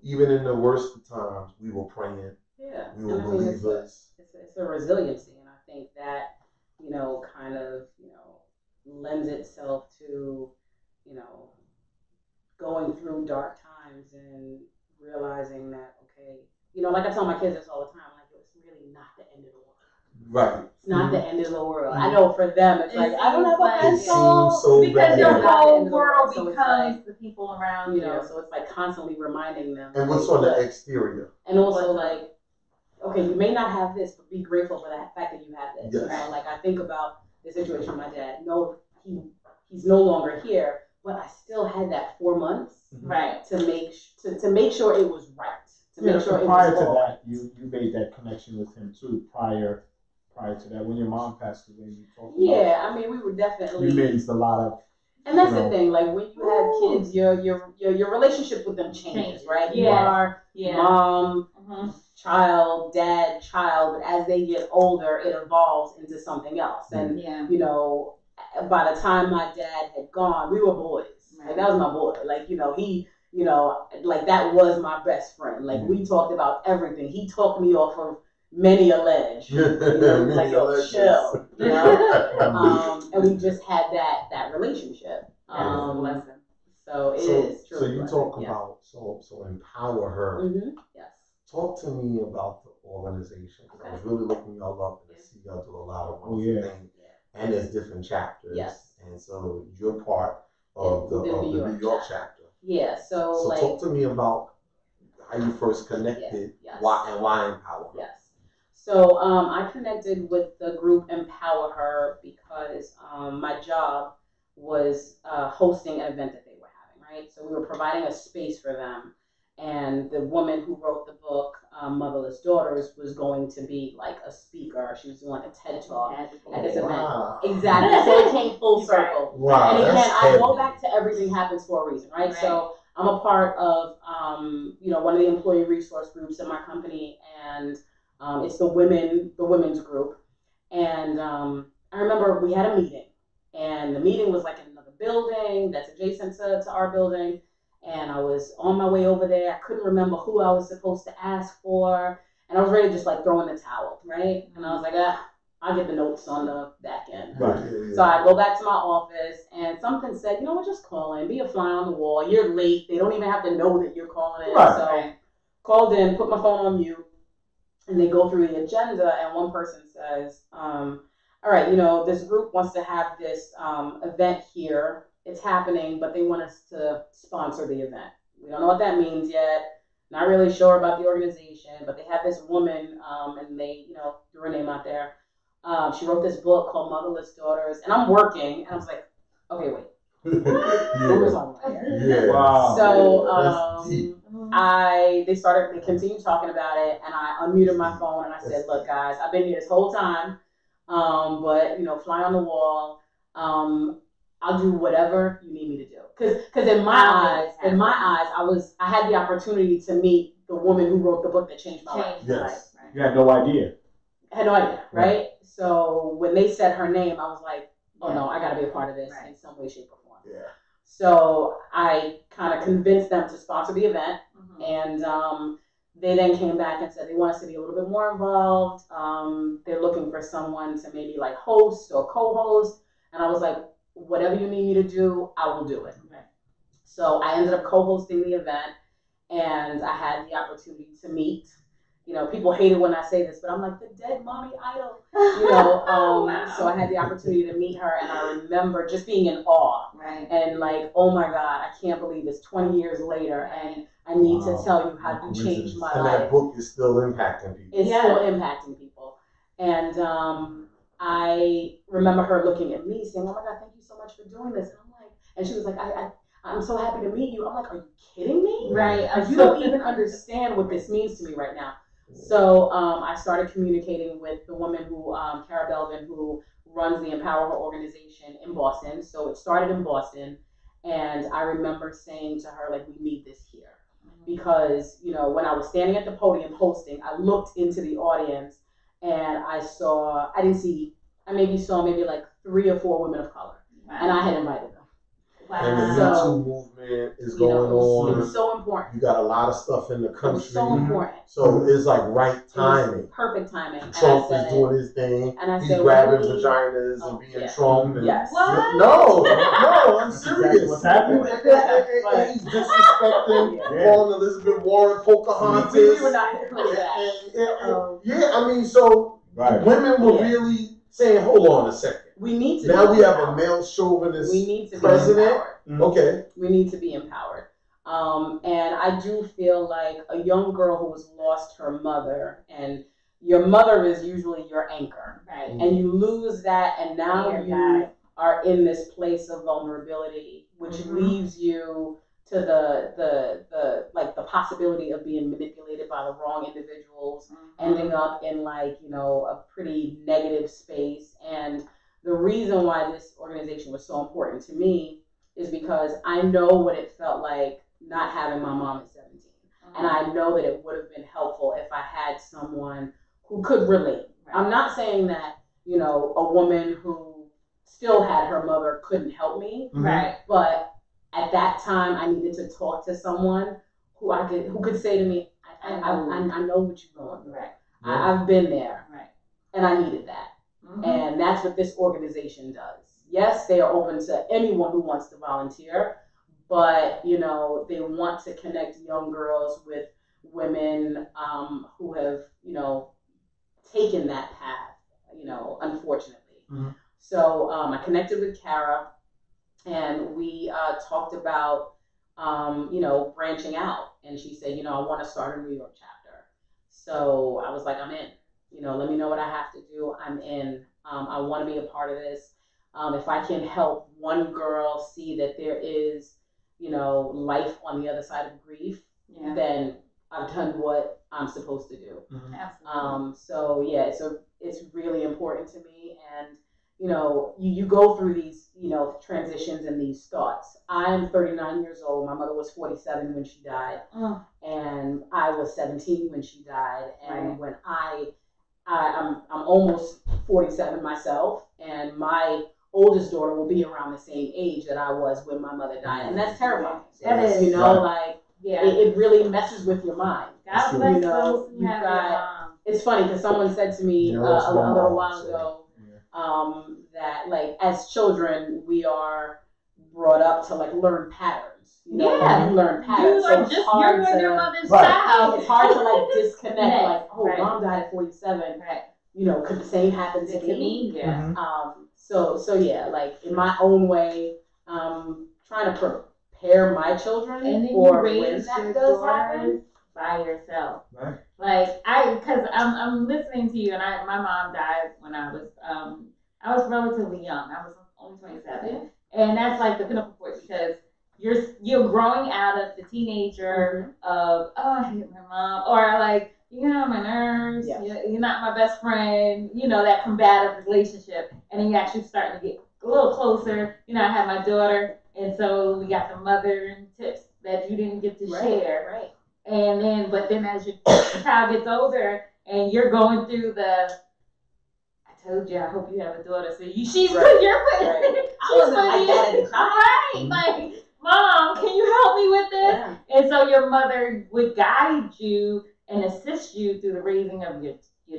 even in the worst of times, we were praying. Yeah. We were believers. It's a resiliency, and I think that, kind of, lends itself to, going through dark times and realizing that, okay, like I tell my kids this all the time, like, it's really not the end of the world. Right. It's not the end of the world. I know for them, it's like, I don't have like a pencil. So because bad. your whole world So becomes the people around you. So it's like constantly reminding them. And what's on the exterior? And also, like, okay, you may not have this, but be grateful for the fact that you have this. Yes. Like, I think about the situation with my dad. No, he's no longer here, but I still had that 4 months, right, to make sure it was right. To make sure it prior was to all that, you made that connection with him too. Prior to that, when your mom passed away, you talked about. Yeah, I mean, we were definitely. You made a lot of. And that's the thing. Like, when you have kids, your relationship with them changes, right? Yeah. You are mom, child, dad, child, but as they get older, it evolves into something else. And by the time my dad had gone, we were boys. Right. Like, that was my boy. Like, he, like, that was my best friend. Like, we talked about everything. He talked me off of many a ledge. Like, chill. And we just had that relationship. So it is true. So you talk about so EmpowerHer. Yes. Talk to me about the organization, because I was really looking y'all up and I see y'all do a lot of wonderful things. And there's different chapters. Yes. And so you're part of the New York chapter. Yeah. So like, talk to me about how you first connected, why EmpowerHer. Yes. So I connected with the group EmpowerHer because my job was hosting an event that they were having, right? So we were providing a space for them. And the woman who wrote the book, Motherless Daughters, was going to be like a speaker. She was doing like a TED Talk at this event. Exactly. So it came full circle. Wow. And again, I go back to everything happens for a reason, right? So I'm a part of, one of the employee resource groups in my company, and it's the women's group. And I remember we had a meeting, and the meeting was like in another building that's adjacent to our building. and I was on my way over there. I couldn't remember who I was supposed to ask for, and I was ready to just like throw in the towel, right? And I was like, I'll get the notes on the back end. Right. So I go back to my office, and something said, you know what, just call in, be a fly on the wall. You're late. They don't even have to know that you're calling in. Right. So called in, put my phone on mute, and they go through the agenda, and one person says, all right, you know, this group wants to have this event here. It's happening, but they want us to sponsor the event. We don't know what that means yet. Not really sure about the organization, but they have this woman, and they, you know, threw her name out there. She wrote this book called Motherless Daughters, and I'm working, and I was like, okay, wait. What was on here? Yeah. Wow. So they continued talking about it, and I unmuted my phone and I said, look guys, I've been here this whole time, but you know, fly on the wall. I'll do whatever you need me to do. Cause in my eyes, I had the opportunity to meet the woman who wrote the book that changed my life. Yes. Right? You had no idea. I had no idea, right? So when they said her name, I was like, oh no, I gotta be a part of this in some way, shape, or form. Yeah. So I kind of convinced them to sponsor the event, and they then came back and said they want us to be a little bit more involved. They're looking for someone to maybe like host or co-host, and I was like, whatever you need me to do, I will do it. Okay. So I ended up co-hosting the event, and I had the opportunity to meet. You know, people hate it when I say this, but I'm like the dead mommy idol. You know, Wow. So I had the opportunity to meet her, and I remember just being in awe. Right. And like, oh my God, I can't believe it's 20 years later, and I need to tell you how you changed my And life. that book is still impacting people. It's still impacting people. And I remember her looking at me saying, oh my God, thank you so much for doing this. And I'm like, and she was like, I'm so happy to meet you. I'm like, are you kidding me? Right. Like, you don't even understand what this means to me right now. So I started communicating with the woman who, Cara Belvin, who runs the EmpowerHer organization in Boston. So it started in Boston. And I remember saying to her, like, we need this here. Because, you know, when I was standing at the podium hosting, I looked into the audience and I maybe saw like 3 or 4 women of color. Wow. And I had invited them. Wow. And the Me Too movement is going on. It's so important. You got a lot of stuff in the country. It's so important. So it's like right timing. Perfect timing. Trump is doing his thing. And I He's said, grabbing vaginas and being Trump. And yes. What? No, I'm serious. What's happening? And he's disrespecting calling Elizabeth Warren Pocahontas. We were not here for that. Yeah, I mean, so women were really saying, hold on a second. We need to. Now we have a male chauvinist president. Okay. We need to be empowered. And I do feel like a young girl who has lost her mother, and your mother is usually your anchor, right? And you lose that, and now you are in this place of vulnerability, which leaves you to the possibility of being manipulated by the wrong individuals, ending up in like, you know, a pretty negative space. And the reason why this organization was so important to me is because I know what it felt like not having my mom at 17. And I know that it would have been helpful if I had someone who could relate. Right. I'm not saying that, you know, a woman who still had her mother couldn't help me. Right. But at that time, I needed to talk to someone who could say to me, I know what you're going through. Right. I've been there. Right. And I needed that. And that's what this organization does. Yes, they are open to anyone who wants to volunteer, but, you know, they want to connect young girls with women who have, you know, taken that path, you know, unfortunately. So I connected with Cara, and we talked about, you know, branching out. And she said, you know, I want to start a New York chapter. So I was like, I'm in. You know, let me know what I have to do. I'm in. I want to be a part of this. If I can help one girl see that there is, you know, life on the other side of grief, then I've done what I'm supposed to do. Absolutely. So yeah, so it's really important to me. And, you know, you go through these, you know, transitions and these thoughts. I'm 39 years old. My mother was 47 when she died. And I was 17 when she died. And when I'm almost 47 myself, and my oldest daughter will be around the same age that I was when my mother died, and that's terrifying. That is, you know, like yeah, it really messes with your mind. God bless you know, those who have your mom. It's funny because someone said to me a little while ago that like as children we are brought up to like learn patterns. You know, you learn patterns. You are just you're in your mother's child. It's hard to like disconnect. Like, oh, mom died at 47. Right. You know, could the same happen to me? Yeah. So yeah, like in my own way, trying to prepare my children and then for you when raise that your does daughters happen by yourself. Right. Like because I'm listening to you, and my mom died when I was relatively young. I was only 27, and that's like the pinnacle point because you're growing out of the teenager of I hate my mom, or like my nerves. Yes. You're not my best friend. You know, that combative relationship, and then you actually starting to get a little closer. You know, I had my daughter, and so we got the mother tips that you didn't get to share. Right. And then, but then as your child gets older and you're going through I told you, I hope you have a daughter. So she's putting your I wasn't like that as a child. Right. Like, Mom, can you help me with this? Yeah. And so your mother would guide you and assist you through the raising of your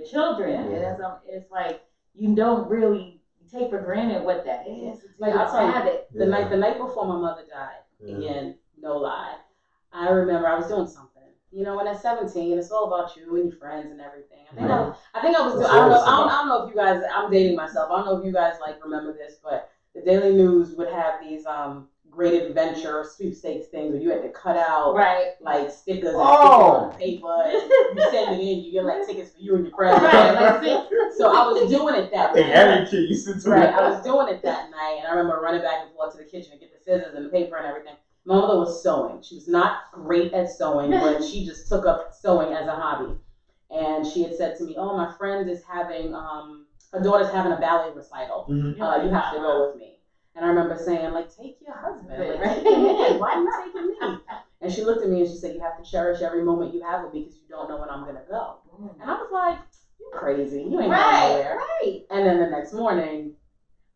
children. Yeah. And it's like, you don't really take for granted what that is. It's like, I'll tell you, the night before my mother died, again, no lie, I remember I was doing something. You know, when at 17, it's all about you and your friends and everything. I think I was. I don't know if you guys. I'm dating myself. I don't know if you guys like remember this, but the Daily News would have these great adventure sweepstakes things where you had to cut out like stickers and stick it on the paper. And you send it in, you get like tickets for you and your friends. So I was doing it that night. Every kid used to do it. I was doing it that night, and I remember running back and forth to the kitchen to get the scissors and the paper and everything. My mother was sewing. She was not great at sewing, but she just took up sewing as a hobby. And she had said to me, "Oh, my friend is having, her daughter's having a ballet recital. You have to go with me." And I remember saying, like, take your husband. Like, take him in. Why are you taking me? And she looked at me and she said, you have to cherish every moment you have with me because you don't know when I'm going to go. And I was like, you're crazy. You ain't going nowhere. Right. And then the next morning,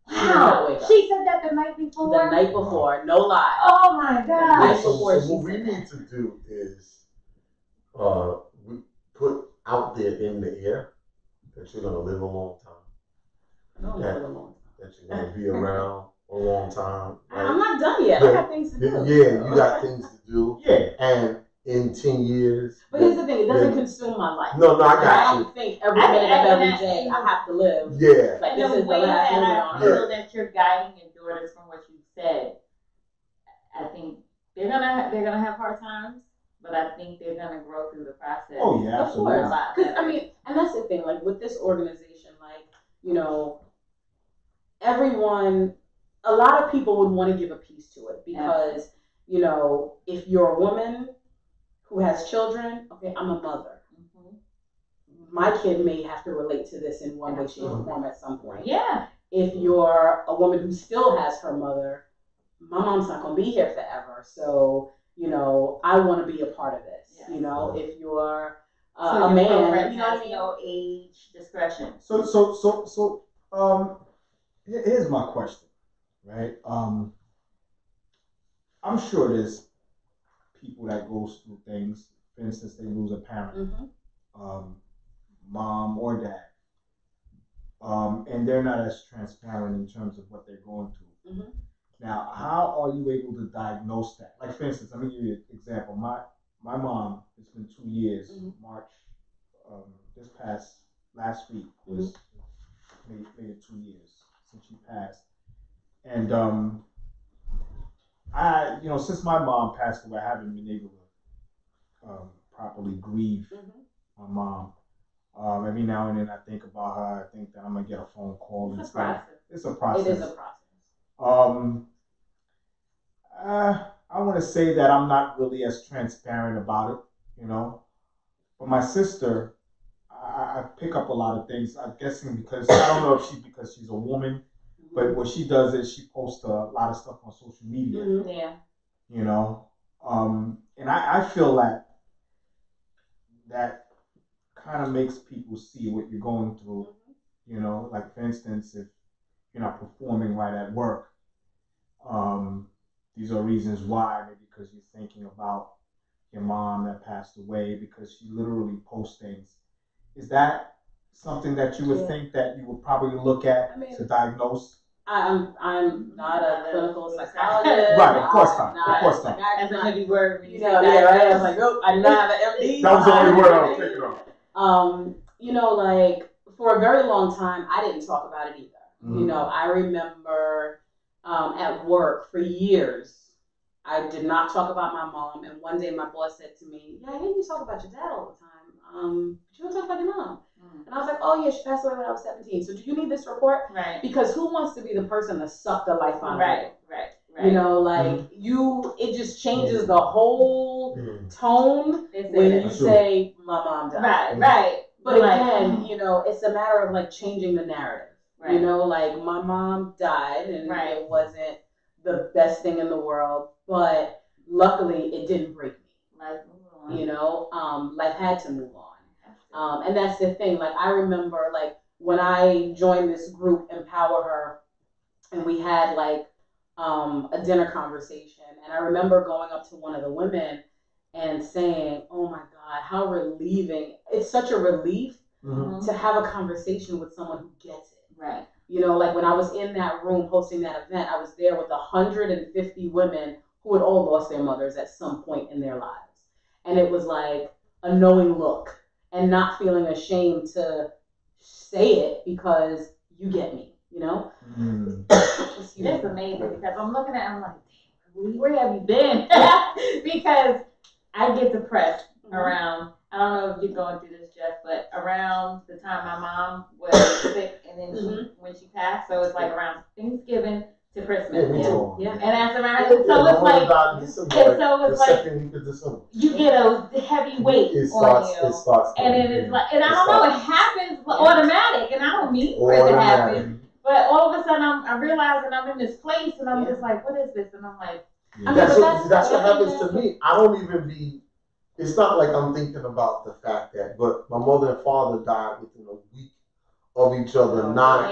she said that the night before? The night before, no lie. Oh my God. The night before so what we need to do is we put out there in the air that you're going to live a long time. That you're going to be around a long time. Right? I'm not done yet. I got things to do. Yeah, you got things to do. Yeah. And in 10 years. But here's the thing, it doesn't consume my life. No, I got you. I don't think every minute of every day I have to live. Yeah. Like this is the last moment on earth. I feel that you're guiding your daughters from what you said. I think they're gonna have hard times, but I think they're gonna grow through the process. Oh yeah, absolutely. Because I mean, and that's the thing. Like with this organization, like everyone, a lot of people would want to give a piece to it because if you're a woman who has children, okay, I'm a mother. My kid may have to relate to this in one way, shape, or form at some point. Yeah. If you're a woman who still has her mother, my mom's not going to be here forever. So, I want to be a part of this. Yes. If you're a man, no age discretion. So, here's my question, right? I'm sure there's people that goes through things. For instance, they lose a parent, mom or dad, and they're not as transparent in terms of what they're going through. Now, how are you able to diagnose that? Like, for instance, let me give you an example. My mom, it's been 2 years. March, last week was made it 2 years since she passed, and since my mom passed away, I haven't been able to properly grieve my mom. Every now and then I think about her. I think that I'm gonna get a phone call. It's a process. It's a process. It is a process. I want to say that I'm not really as transparent about it, But my sister, I pick up a lot of things. I'm guessing because I don't know if because she's a woman, but what she does is she posts a lot of stuff on social media. Yeah. And I feel that kind of makes people see what you're going through. Like for instance, if you're not performing right at work. These are reasons why, maybe because you're thinking about your mom that passed away, because she literally posts things. Is that something that you would think that you would probably look at to diagnose? I'm not a clinical psychologist. Right, of course not. Of course not. That's a heavy word. You know, yeah, right. I was like, nope, I did not have an MD. That was the only word I was thinking of. You know, like for a very long time, I didn't talk about it either. Mm-hmm. You know, I remember at work for years, I did not talk about my mom. And one day my boss said to me, yeah, I hear you talk about your dad all the time. But you don't talk about your mom. And I was like, oh yeah, she passed away when I was 17. So do you need this report? Right. Because who wants to be the person to suck the life out of Right. you? You know, like it just changes the whole tone when you say my mom died. Right. But again, you know, it's a matter of like changing the narrative. Right. You know, like my mom died and it wasn't the best thing in the world, but luckily it didn't break me. Life moved on. You know, life had to move on. And that's the thing. Like I remember, like when I joined this group, EmpowerHer, and we had like a dinner conversation, and I remember going up to one of the women and saying, "Oh my God, how relieving! It's such a relief to have a conversation with someone who gets it." Right. You know, like when I was in that room hosting that event, I was there with 150 women who had all lost their mothers at some point in their lives, and it was like a knowing look. And not feeling ashamed to say it because you get me, you know? It's amazing because I'm looking at it, I'm like, damn, where have you been? Because I get depressed around, I don't know if you're going through this, Jeff, but around the time my mom was sick and then when she passed, so it's like around Thanksgiving to Christmas. Yeah. And that's around, so it's like, you get a heavy weight on you. It starts and it is like, and I don't know, it happens automatic, and I don't mean for it to happen. But all of a sudden, I realize that I'm in this place, and I'm just like, what is this? And I'm like, that's what happens to me. I don't even be. It's not like I'm thinking about the fact that, but my mother and father died within a week of each other. Not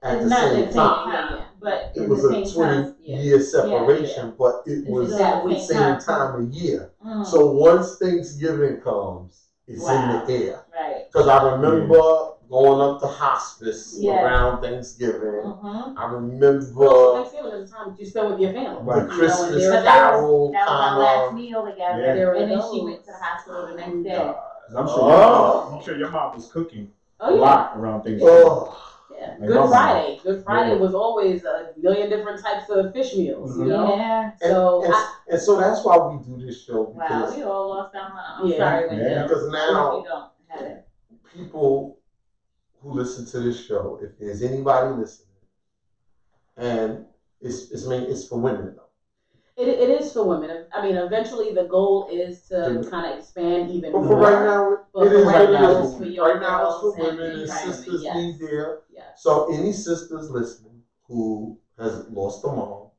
at the same time. But it was a 20-year separation, but it was the same time of year. So once Thanksgiving comes, it's in the air. Right. Because I remember going up to hospice around Thanksgiving. I remember Thanksgiving is the time you spend with your family. The Christmas carol that was our last meal together, and then she went to the hospital the next day. I'm sure your mom was cooking a lot around Thanksgiving. Yeah. Good Friday. Good Friday was always a million different types of fish meals, you know? Yeah. And so that's why we do this show. Wow, we all lost our mind. I'm sorry. Because now we don't have it. People who listen to this show, if there's anybody listening, and it's for women though. It is for women. I mean, eventually the goal is to kind of expand even more. But for right now, it's for right now it's for women and sisters need there. So any sisters listening who has lost a mom,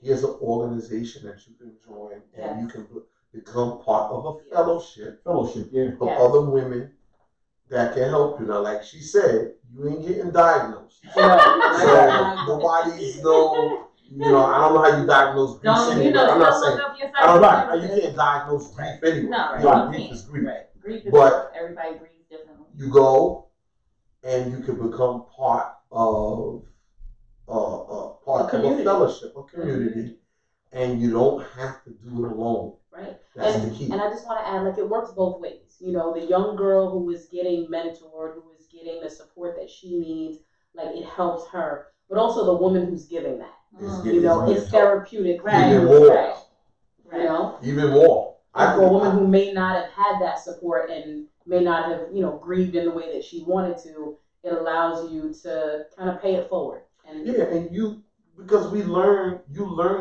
here's an organization that you can join and you can become part of a fellowship of other women that can help you. Now, like she said, you ain't getting diagnosed. So nobody's I don't know how you diagnose grief anyway. I'm not saying you can't diagnose grief anyway. No, grief is grief. Right. Grief is everybody grieves differently. You go and you can become part of a fellowship, a community, and you don't have to do it alone. Right. That's the key. And I just want to add, like, it works both ways. You know, the young girl who is getting mentored, who is getting the support that she needs, like, it helps her. But also the woman who's giving that. It's therapeutic. Even more. You know? Even more. And for a woman who may not have had that support and may not have, grieved in the way that she wanted to, it allows you to kind of pay it forward. And because you learn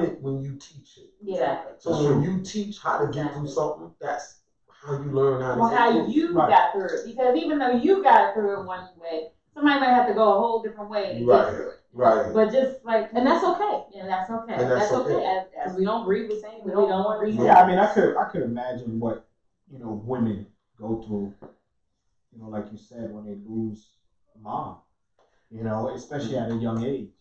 it when you teach it. Exactly. So when you teach how to get through something, that's how you learn how to get through it. How you got through it. Because even though you got through it one way, somebody might have to go a whole different way to get through it. Right. But just like, and that's okay. Yeah, that's okay. And that's okay. Because we don't grieve the same. We don't grieve. Yeah, I mean, I could imagine what women go through. Like you said, when they lose a mom. You know, especially at a young age.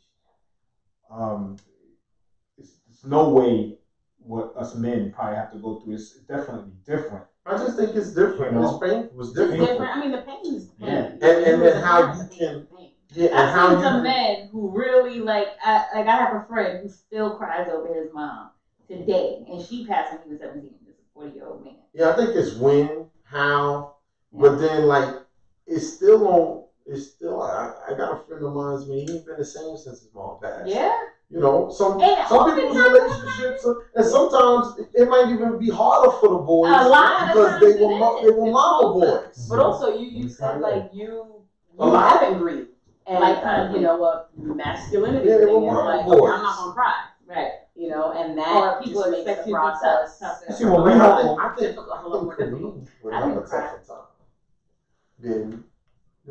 It's no way what us men probably have to go through. It's definitely different. I just think it's different. You know? It's painful. It's It's different. different. I mean, the pain is pain. Yeah. And then how you can, yeah, and I've how seen you some can, men who really I have a friend who still cries over his mom today, and she passed when he was 17. This is a 40-year-old man. yeah, I think it's when, how, but then like it's still on. It's still. I got a friend of mine. He ain't been the same since his mom passed. Yeah. You know, some And people's relationships, and sometimes it might even be harder for the boys A lot of because times they it were is. mama boys. But also, you said like you A lot. haven't grieved, and Lifetime you know what masculinity Yeah, they thing were is mama like, boys. okay, I'm not gonna cry, Right. you know, and Or that people just makes expect the you to process be tough. See, when we I have think, difficult, a lot more difficult. Kareem would I have a didn't cry. tougher time than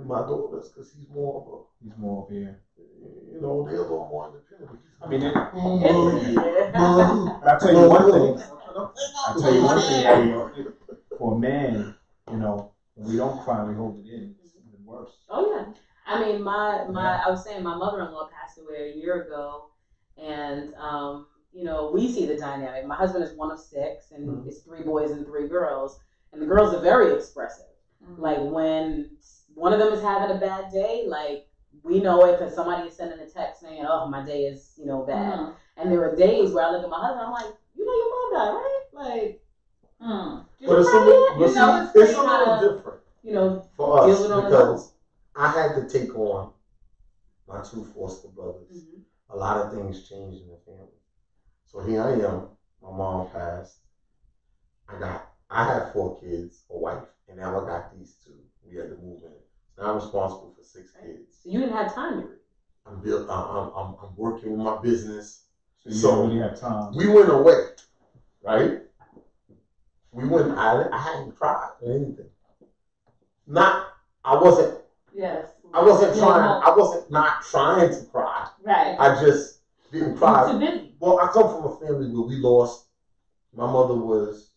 my daughters because he's more of here. you know, they're a little more independent. I mean, Yeah. but I tell you one thing. For a man, you know, when we don't cry, we hold it in. It's even worse. Oh yeah. I mean, I was saying my mother-in-law passed away a year ago, and you know, we see the dynamic. My husband is one of 6, and it's 3 boys and 3 girls, and the girls are very expressive. Like when one of them is having a bad day, like we know it because somebody is sending a text saying, "Oh, my day is bad." And there are days where I look at my husband, I'm like, "You know, your mom died, right?" Like, but it's a little different. You know, for us deal with because I had to take on my 2 foster brothers. A lot of things changed in the family. So here I am. My mom passed. I had 4 kids, a wife, and now I got these 2. We had to move in. So now I'm responsible for 6 kids. So you didn't have time to read. I'm working with my business. So you don't really have time. We went away, right? We went. I hadn't cried or anything. I wasn't trying. I wasn't not trying to cry. Right. I just didn't cry. Too busy. Well, I come from a family where we lost. My mother was.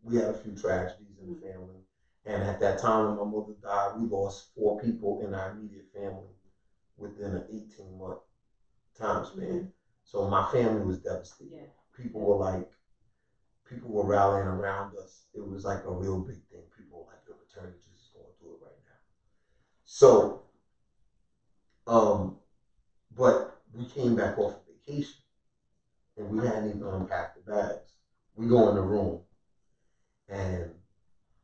We had a few tragedies in the family, and at that time when my mother died, we lost 4 people in our immediate family within an 18-month time span. So my family was devastated. Yeah. People were rallying around us. It was like a real big thing. People were like, "The maternity just is going through it right now." So, but we came back off of vacation, and we hadn't even unpacked the bags. We go in the room, and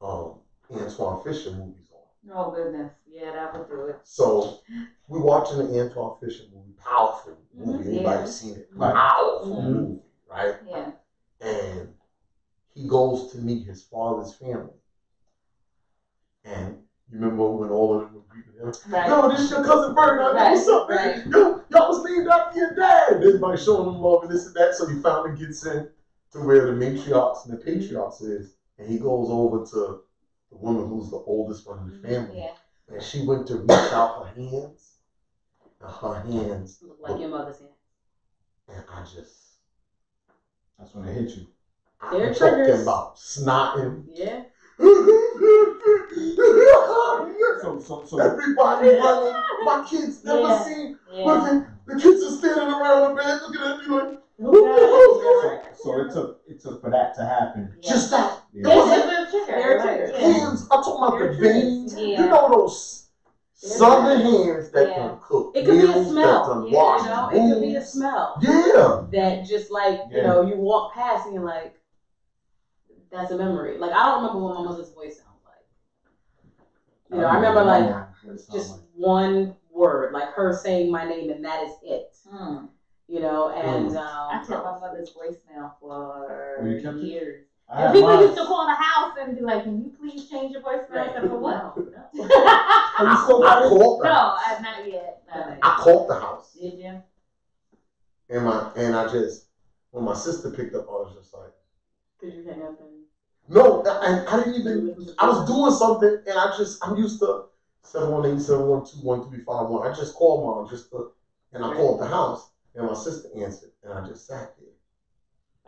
Antoine Fisher movie's on. Oh goodness, yeah, that would do it. So we're watching the Antoine Fisher movie, powerful movie. Anybody seen it? Powerful movie, right? Yeah. And he goes to meet his father's family. And you remember when all of them were greeting him? Right. Yo, this is your cousin Bernard. Right. What's up, man? Right. Yo, y'all was named after your dad. Everybody showing him love and this and that. So he finally gets in to where the matriarchs and the patriarchs is. And he goes over to the woman who's the oldest one in the family. Yeah. And she went to reach out her hands. And her hands look like your mother's hands. And I just... That's when it hit you. I'm talking about snotting. Yeah. So everybody running. My kids never seen. The kids are standing around the bed looking at me like. So it took for that to happen. Just that. Yeah. Hands. I'm talking about the veins. Yeah. You know those southern hands that can cook. It could be a smell. You know, it could be a smell. Yeah. That just like you know, you walk past and you're like, that's a memory. Like I don't remember what my mother's voice sounds like. You know, I remember like just one word, like her saying my name, and that is it. You know, and I kept my mother's voicemail for years. And people used to call the house and be like, "Can you please change your voicemail?" I said, "For what?" I called the house. No, not yet. I called the house. Did you? And I just when my sister picked up, I was just like, "Did you hang up?" No, I didn't even. I was doing something, and I'm used to 718-712-1351. I just called mom and I called the house, and my sister answered, and I just sat there.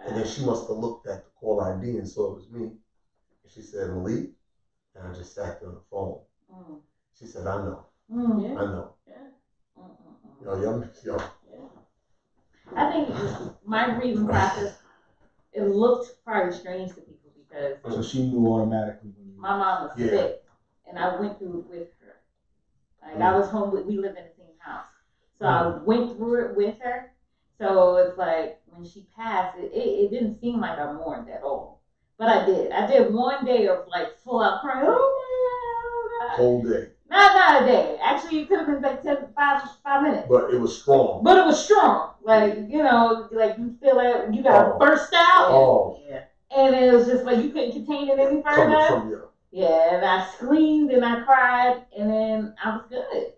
And then she must have looked at the call ID and saw it was me. And she said, "Malik," and I just sat there on the phone. She said, "I know, I know." Yeah. Yo. I think my grieving process, it looked probably strange to people because So she knew automatically when you. my mom was sick, and I went through it with her. Like I was home we lived in the same house, so I went through it with her. So it's like when she passed, it didn't seem like I mourned at all, but I did. I did one day of like full out crying. Oh my God. Whole day. Not a day. Actually, it could have been like 5 minutes. But it was strong. But it was strong. Like, you know, like you feel it, you got to burst out. Oh. Yeah. And it was just like you couldn't contain it any further. Coming from you. Yeah, and I screamed and I cried, and then I was good.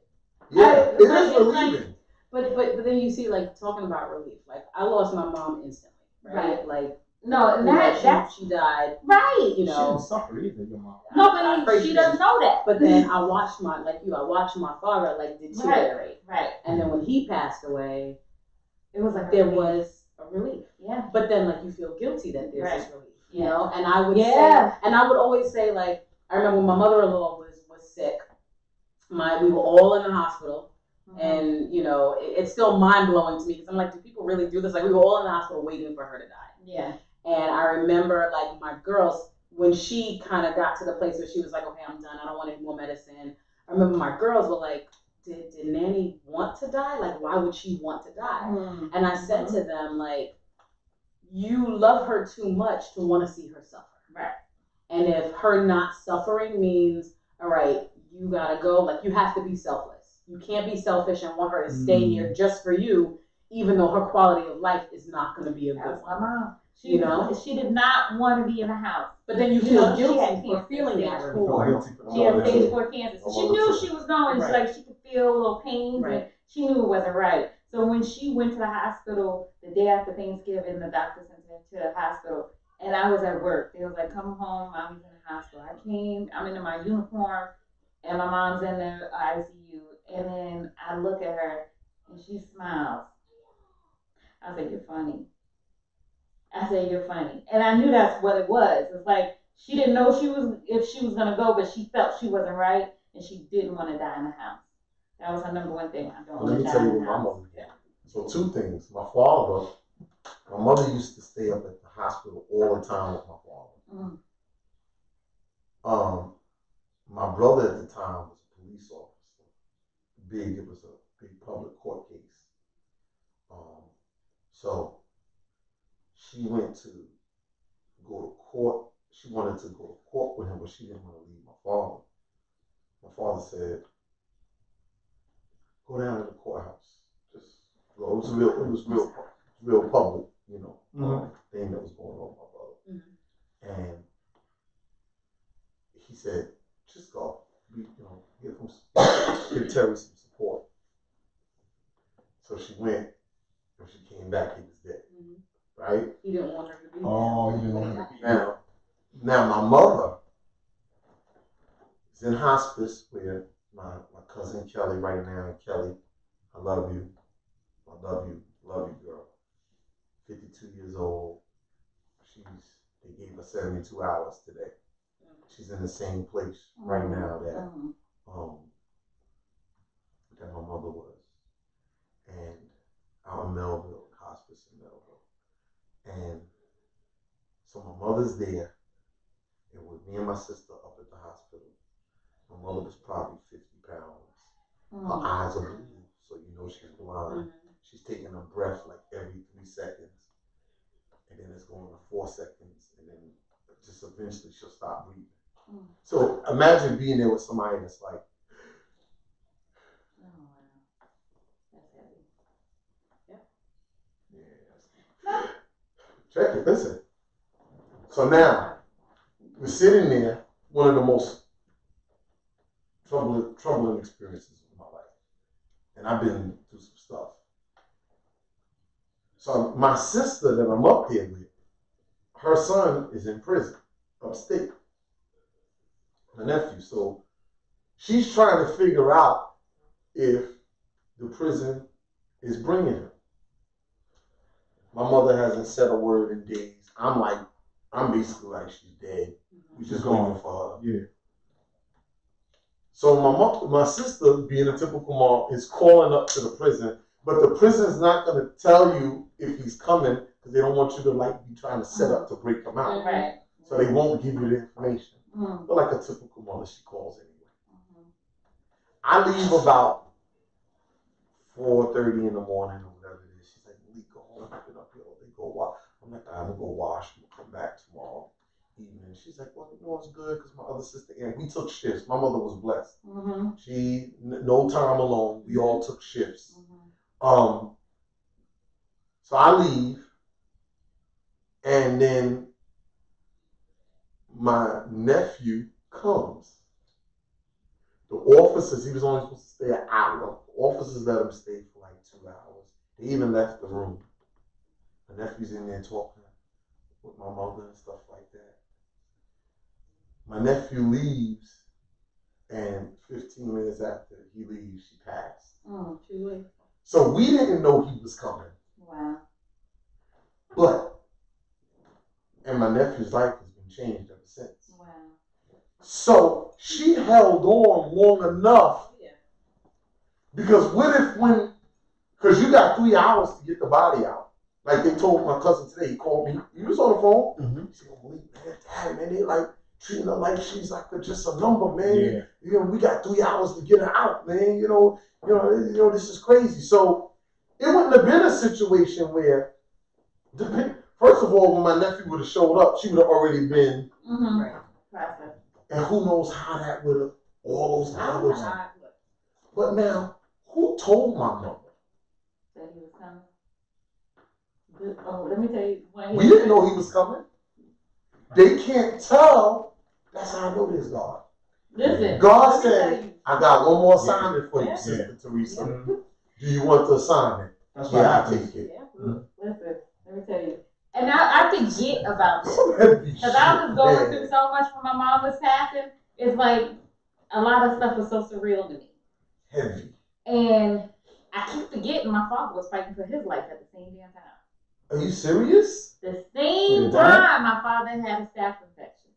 Yeah, it is relieving. But then you see, like, talking about relief. Like, I lost my mom instantly, right? Like, no, and she died. Right. You know. She didn't suffer either, your mom. No, but she doesn't know that. But then I watched my father, like, deteriorate. Right. And then when he passed away, it was like there was a relief. Yeah. But then, like, you feel guilty that there's this relief. You Yeah. know, and I would say, and I would always say, like, I remember when my mother-in-law was sick. We were all in the hospital, and you know, it's still mind-blowing to me because I'm like, do people really do this? Like, we were all in the hospital waiting for her to die. Yeah. And I remember, like, my girls, when she kind of got to the place where she was like, okay, I'm done. I don't want any more medicine. I remember my girls were like, did Nanny want to die? Like, why would she want to die? And I said to them, like, you love her too much to want to see her suffer. Right. And if her not suffering means, all right, you gotta go, like, you have to be selfless. You can't be selfish and want her to stay here just for you, even though her quality of life is not going to be a good one. My mom. You know? She did not want to be in the house. But then you feel guilty for feeling that. She had stage 4 cancer. So she knew she was going. She, like, she could feel a little pain, and she knew it wasn't right. So when she went to the hospital the day after Thanksgiving, the doctor sent her to the hospital, and I was at work. They was like, come home, mommy's in the hospital. I came, I'm in my uniform, and my mom's in the ICU. And then I look at her, and she smiles. I said, you're funny. I said, you're funny. And I knew that's what it was. It's like, she didn't know if she was going to go, but she felt she wasn't right, and she didn't want to die in the house. That was her number one thing. I don't want to die in the house. Let me tell you what my mother did. So 2 things. My mother used to stay up at the hospital all the time with my father. My brother at the time was a police officer. It was a big public court case. So she went to go to court. She wanted to go to court with him, but she didn't want to leave my father. My father said, go down to the courthouse. Just go. It was real public, you know, thing that was going on with my brother. And he said, just go. Give Terry some support. So she went. When she came back, he was dead. Right? He didn't want her to be there. Oh, he didn't want her to be there. Now my mother is in hospice with my cousin Kelly right now. And Kelly, I love you. I love you. Love you, girl. 52 years old. They gave her 72 hours today. She's in the same place right now that my mother was. And out in Melville, hospice in Melville. And so my mother's there, and with me and my sister up at the hospital. My mother was probably 50 pounds. Her eyes are blue, so you know she's blind. She's taking a breath like every 3 seconds. And then it's going to 4 seconds, and then just eventually she'll stop breathing. So imagine being there with somebody that's like, check it, listen. So now, we're sitting there, one of the most troubling experiences of my life. And I've been through some stuff. So my sister that I'm up there with, her son is in prison, upstate. My nephew. So she's trying to figure out if the prison is bringing him. My mother hasn't said a word in days. I'm basically like, she's dead. We just waiting for her. Yeah. So my sister, being a typical mom, is calling up to the prison, but the prison's not going to tell you if he's coming because they don't want you to like be trying to set up to break him out. Right. So they won't give you the information. Mm-hmm. But like a typical mother, she calls anyway. I leave about 4:30 in the morning or whatever it is. She's like, "Lee, go home, pick it up here. They go wash." I'm like, "I'm gonna go wash. I'm gonna come back tomorrow evening." She's like, "Well, you know it's good because my other sister and we took shifts. My mother was blessed. She no time alone. We all took shifts. So I leave, and then my nephew comes. The officers, he was only supposed to stay an hour. The officers let him stay for like 2 hours. They even left the room. My nephew's in there talking with my mother and stuff like that. My nephew leaves, and 15 minutes after he leaves, she passed. So we didn't know he was coming. Wow. And my nephew's life has been changed ever since. Wow. So she held on long enough. Because what if because you got 3 hours to get the body out. Like they told my cousin today, he called me, he was on the phone. He said, "Man, Dad, man, they like treating her like she's like just a number, man. Yeah. You know, we got 3 hours to get her out, man. You know, this is crazy." So it wouldn't have been a situation where, first of all, when my nephew would have showed up, she would have already been. Right. And who knows how that would have, all those hours. But now, who told my mother? That he was coming. Oh, let me tell you. We didn't know he was coming. They can't tell. That's how I know this God. Listen. God said, "I got one more assignment for you, Yeah. Sister Teresa. Do you want the assignment?" That's Yeah, what I'll happens. take it. Listen, let me tell you. And I forget about this. Because I was going through so much when my mom was passing. It's like a lot of stuff was so surreal to me. Heavy. And I keep forgetting my father was fighting for his life at the same damn time. Are you serious? The same time my father had a staph infection.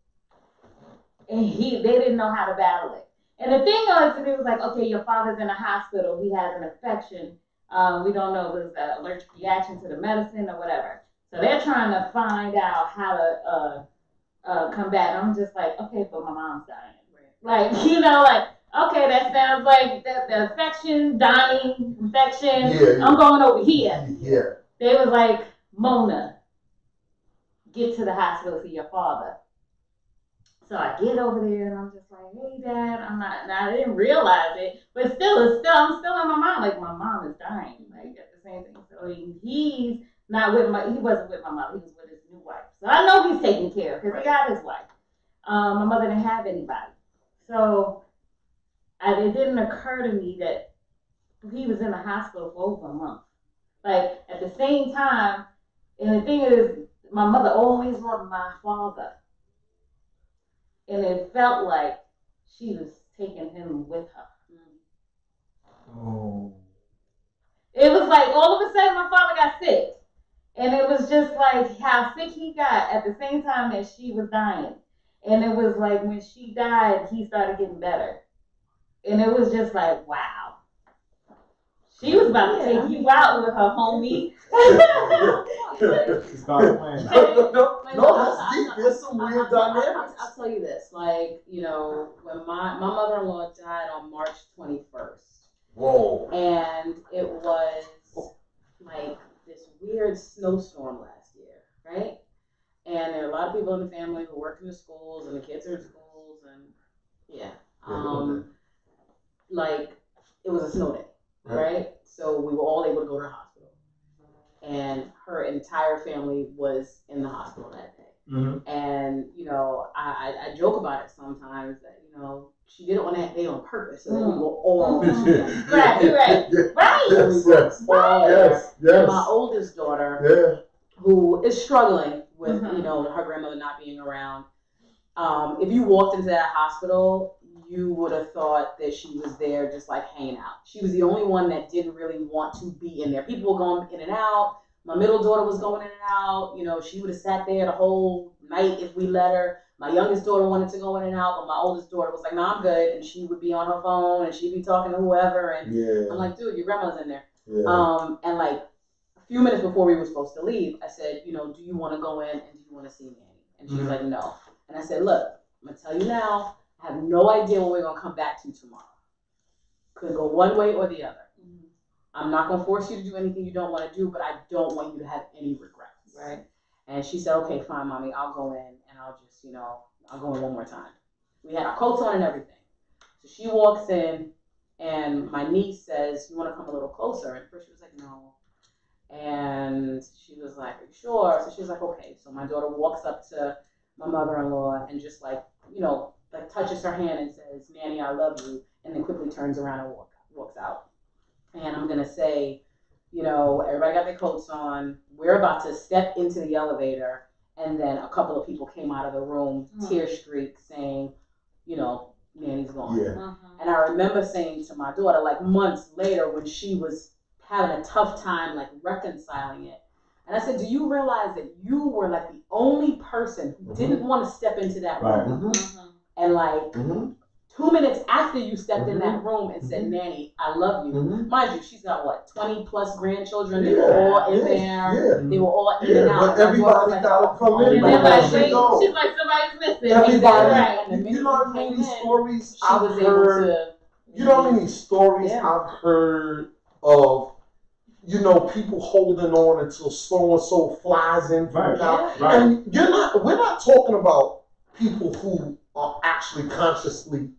And they didn't know how to battle it. And the thing was, it was like, okay, your father's in a hospital. He has an infection. We don't know if it's an allergic reaction to the medicine or whatever. So they're trying to find out how to combat. I'm just like, okay, but my mom's dying. Like, okay, that sounds like the infection, dying, infection. Yeah. I'm going over here. Yeah. They was like, "Mona, get to the hospital to your father." So I get over there and I'm just like, "Hey, Dad, I didn't realize it, but I'm still in my mind. Like, my mom is dying. Like, at the same thing. So he's not he wasn't with my mom. He was with his new wife. So I know he's taking care of because he got his wife. My mother didn't have anybody. So it didn't occur to me that he was in the hospital for over a month. Like, at the same time, and the thing is, my mother always loved my father. And it felt like she was taking him with her. Oh. It was like all of a sudden my father got sick. And it was just like how sick he got at the same time that she was dying. And it was like when she died, he started getting better. And it was just like, wow. She was about to take you out with her homie. It's God's plan. No, that's deep. There's some weird dynamics. I'll tell you this. Like, when my mother-in-law died on March 21st. Whoa. And it was like this weird snowstorm last year, right? And there are a lot of people in the family who work in the schools, and the kids are in schools, and like it was a snow day, right? So we were all able to go to the hospital, and her entire family was in the hospital that day. Mm-hmm. And I joke about it sometimes that she did it on that day on purpose, so that we were all right. Yes. And my oldest daughter, who is struggling with her grandmother not being around. If you walked into that hospital, you would have thought that she was there just like hanging out. She was the only one that didn't really want to be in there. People were going in and out, My middle daughter was going in and out. You know, she would have sat there the whole night if we let her. My youngest daughter wanted to go in and out, but my oldest daughter was like, "No, I'm good." And she would be on her phone and she'd be talking to whoever. And I'm like, "Dude, your grandma's in there." Yeah. And like a few minutes before we were supposed to leave, I said, "You know, do you want to go in and do you want to see Nanny?" And she was like, "No." And I said, "Look, I'm gonna tell you now. I have no idea what we're gonna come back to tomorrow. Could go one way or the other. I'm not gonna force you to do anything you don't want to do, but I don't want you to have any regrets." Right. And she said, "Okay, fine, Mommy. I'll go in and I'll just, you know, I'll go in one more time." We had our coats on and everything. So she walks in, and my niece says, "You want to come a little closer?" And first she was like, "No." And she was like, "Are you sure?" So she was like, "Okay." So my daughter walks up to my mother-in-law and just like, you know, like touches her hand and says, "Nanny, I love you," and then quickly turns around and walks out. And I'm gonna say, you know, everybody got their coats on. We're about to step into the elevator, and then a couple of people came out of the room, tear streaked, saying, you know, Nanny's gone. Yeah. And I remember saying to my daughter, like months later, when she was having a tough time, like reconciling it, and I said, "Do you realize that you were like the only person who didn't want to step into that room?" And like 2 minutes after you stepped in that room and said, "Nanny, I love you." Mind you, she's got what, 20 plus grandchildren. They were all in there. They were all in and out. But everybody gotta come in. And then like she's like, somebody's missing. Everybody, right. And you know how many stories I've heard. You know how many stories I've heard of, you know, people holding on until so and so flies in from out. And we're not talking about people who are actually consciously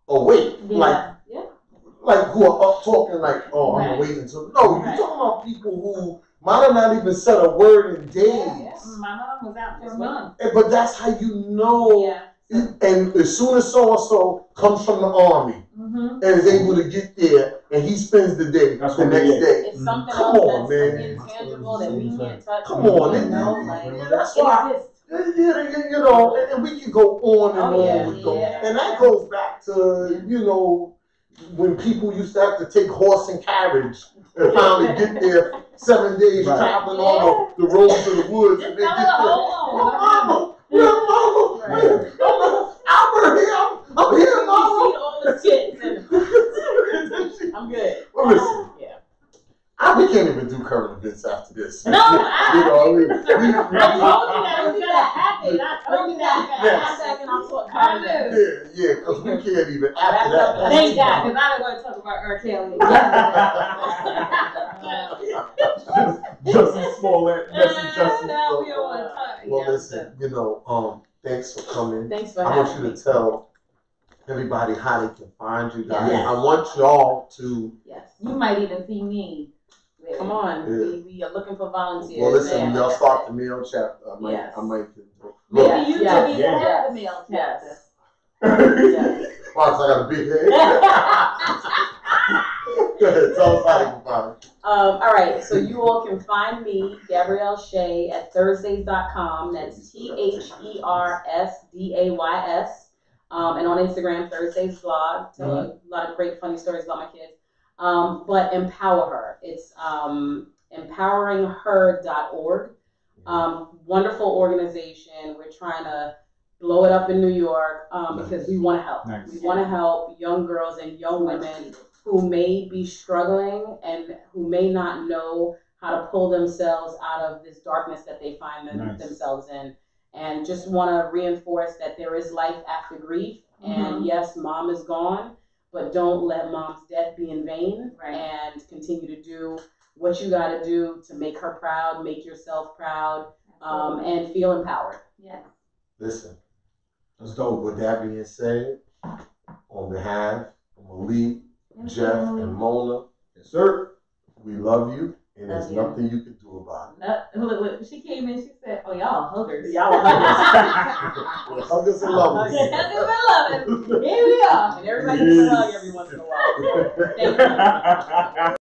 awake, like who are up talking like, "Oh, I'm waiting until." No, you're talking about people who might have not even said a word in days. My mom was out for a month. But that's how you know. And as soon as so and so comes from the army and is able to get there, and he spends the day the next day. It's something Come else on, that's man. intangible that we can't touch. Come on, that's why. You know, and we can go on and on with them. And that goes back to, you know, when people used to have to take horse and carriage and finally get there 7 days traveling on the roads to the woods. And they get there. Mama, Albert here. I'm here, Mama. All the kids. I'm good. Well, listen. We can't even do current events after this. No, I told you that it was gonna happen. I told you that. Yeah, because we can't even after that. Thank God, because I don't want to talk about R. Kelly. Justin Smollett, Justin. No, we don't want to talk. Well, listen, you know, thanks for coming. Thanks for having me. I want you to tell everybody how they can find you guys. I want y'all to. You might even see me. Come on, we are looking for volunteers. Well, listen, they'll start the mail chapter. I might. Maybe you could be the head of the mail chapter. Fox, I got a big head. Go ahead, tell us how you can find it. All right, so you all can find me, Gabrielle Shea, at Thursdays.com. That's ThersDays. And on Instagram, Thursdays Vlog. Tell a lot of great, funny stories about my kids. But EmpowerHer. It's EmpowerHer.org. Wonderful organization. We're trying to blow it up in New York because we want to help. Nice. We want to help young girls and young women who may be struggling and who may not know how to pull themselves out of this darkness that they find themselves in. And just want to reinforce that there is life after grief. And yes, mom is gone. But don't let mom's death be in vain, and continue to do what you got to do to make her proud, make yourself proud, and feel empowered. Yeah. Listen, let's go. With that being said, on behalf of Malik, Jeff, and Mona, yes, sir, we love you, and there's nothing you can do about it. Look, she came in, she said, "Oh, y'all huggers. Y'all are huggers." Huggers and lovers. Huggers and lovers. Here we are. And everybody can hug every once in a while. Thank you.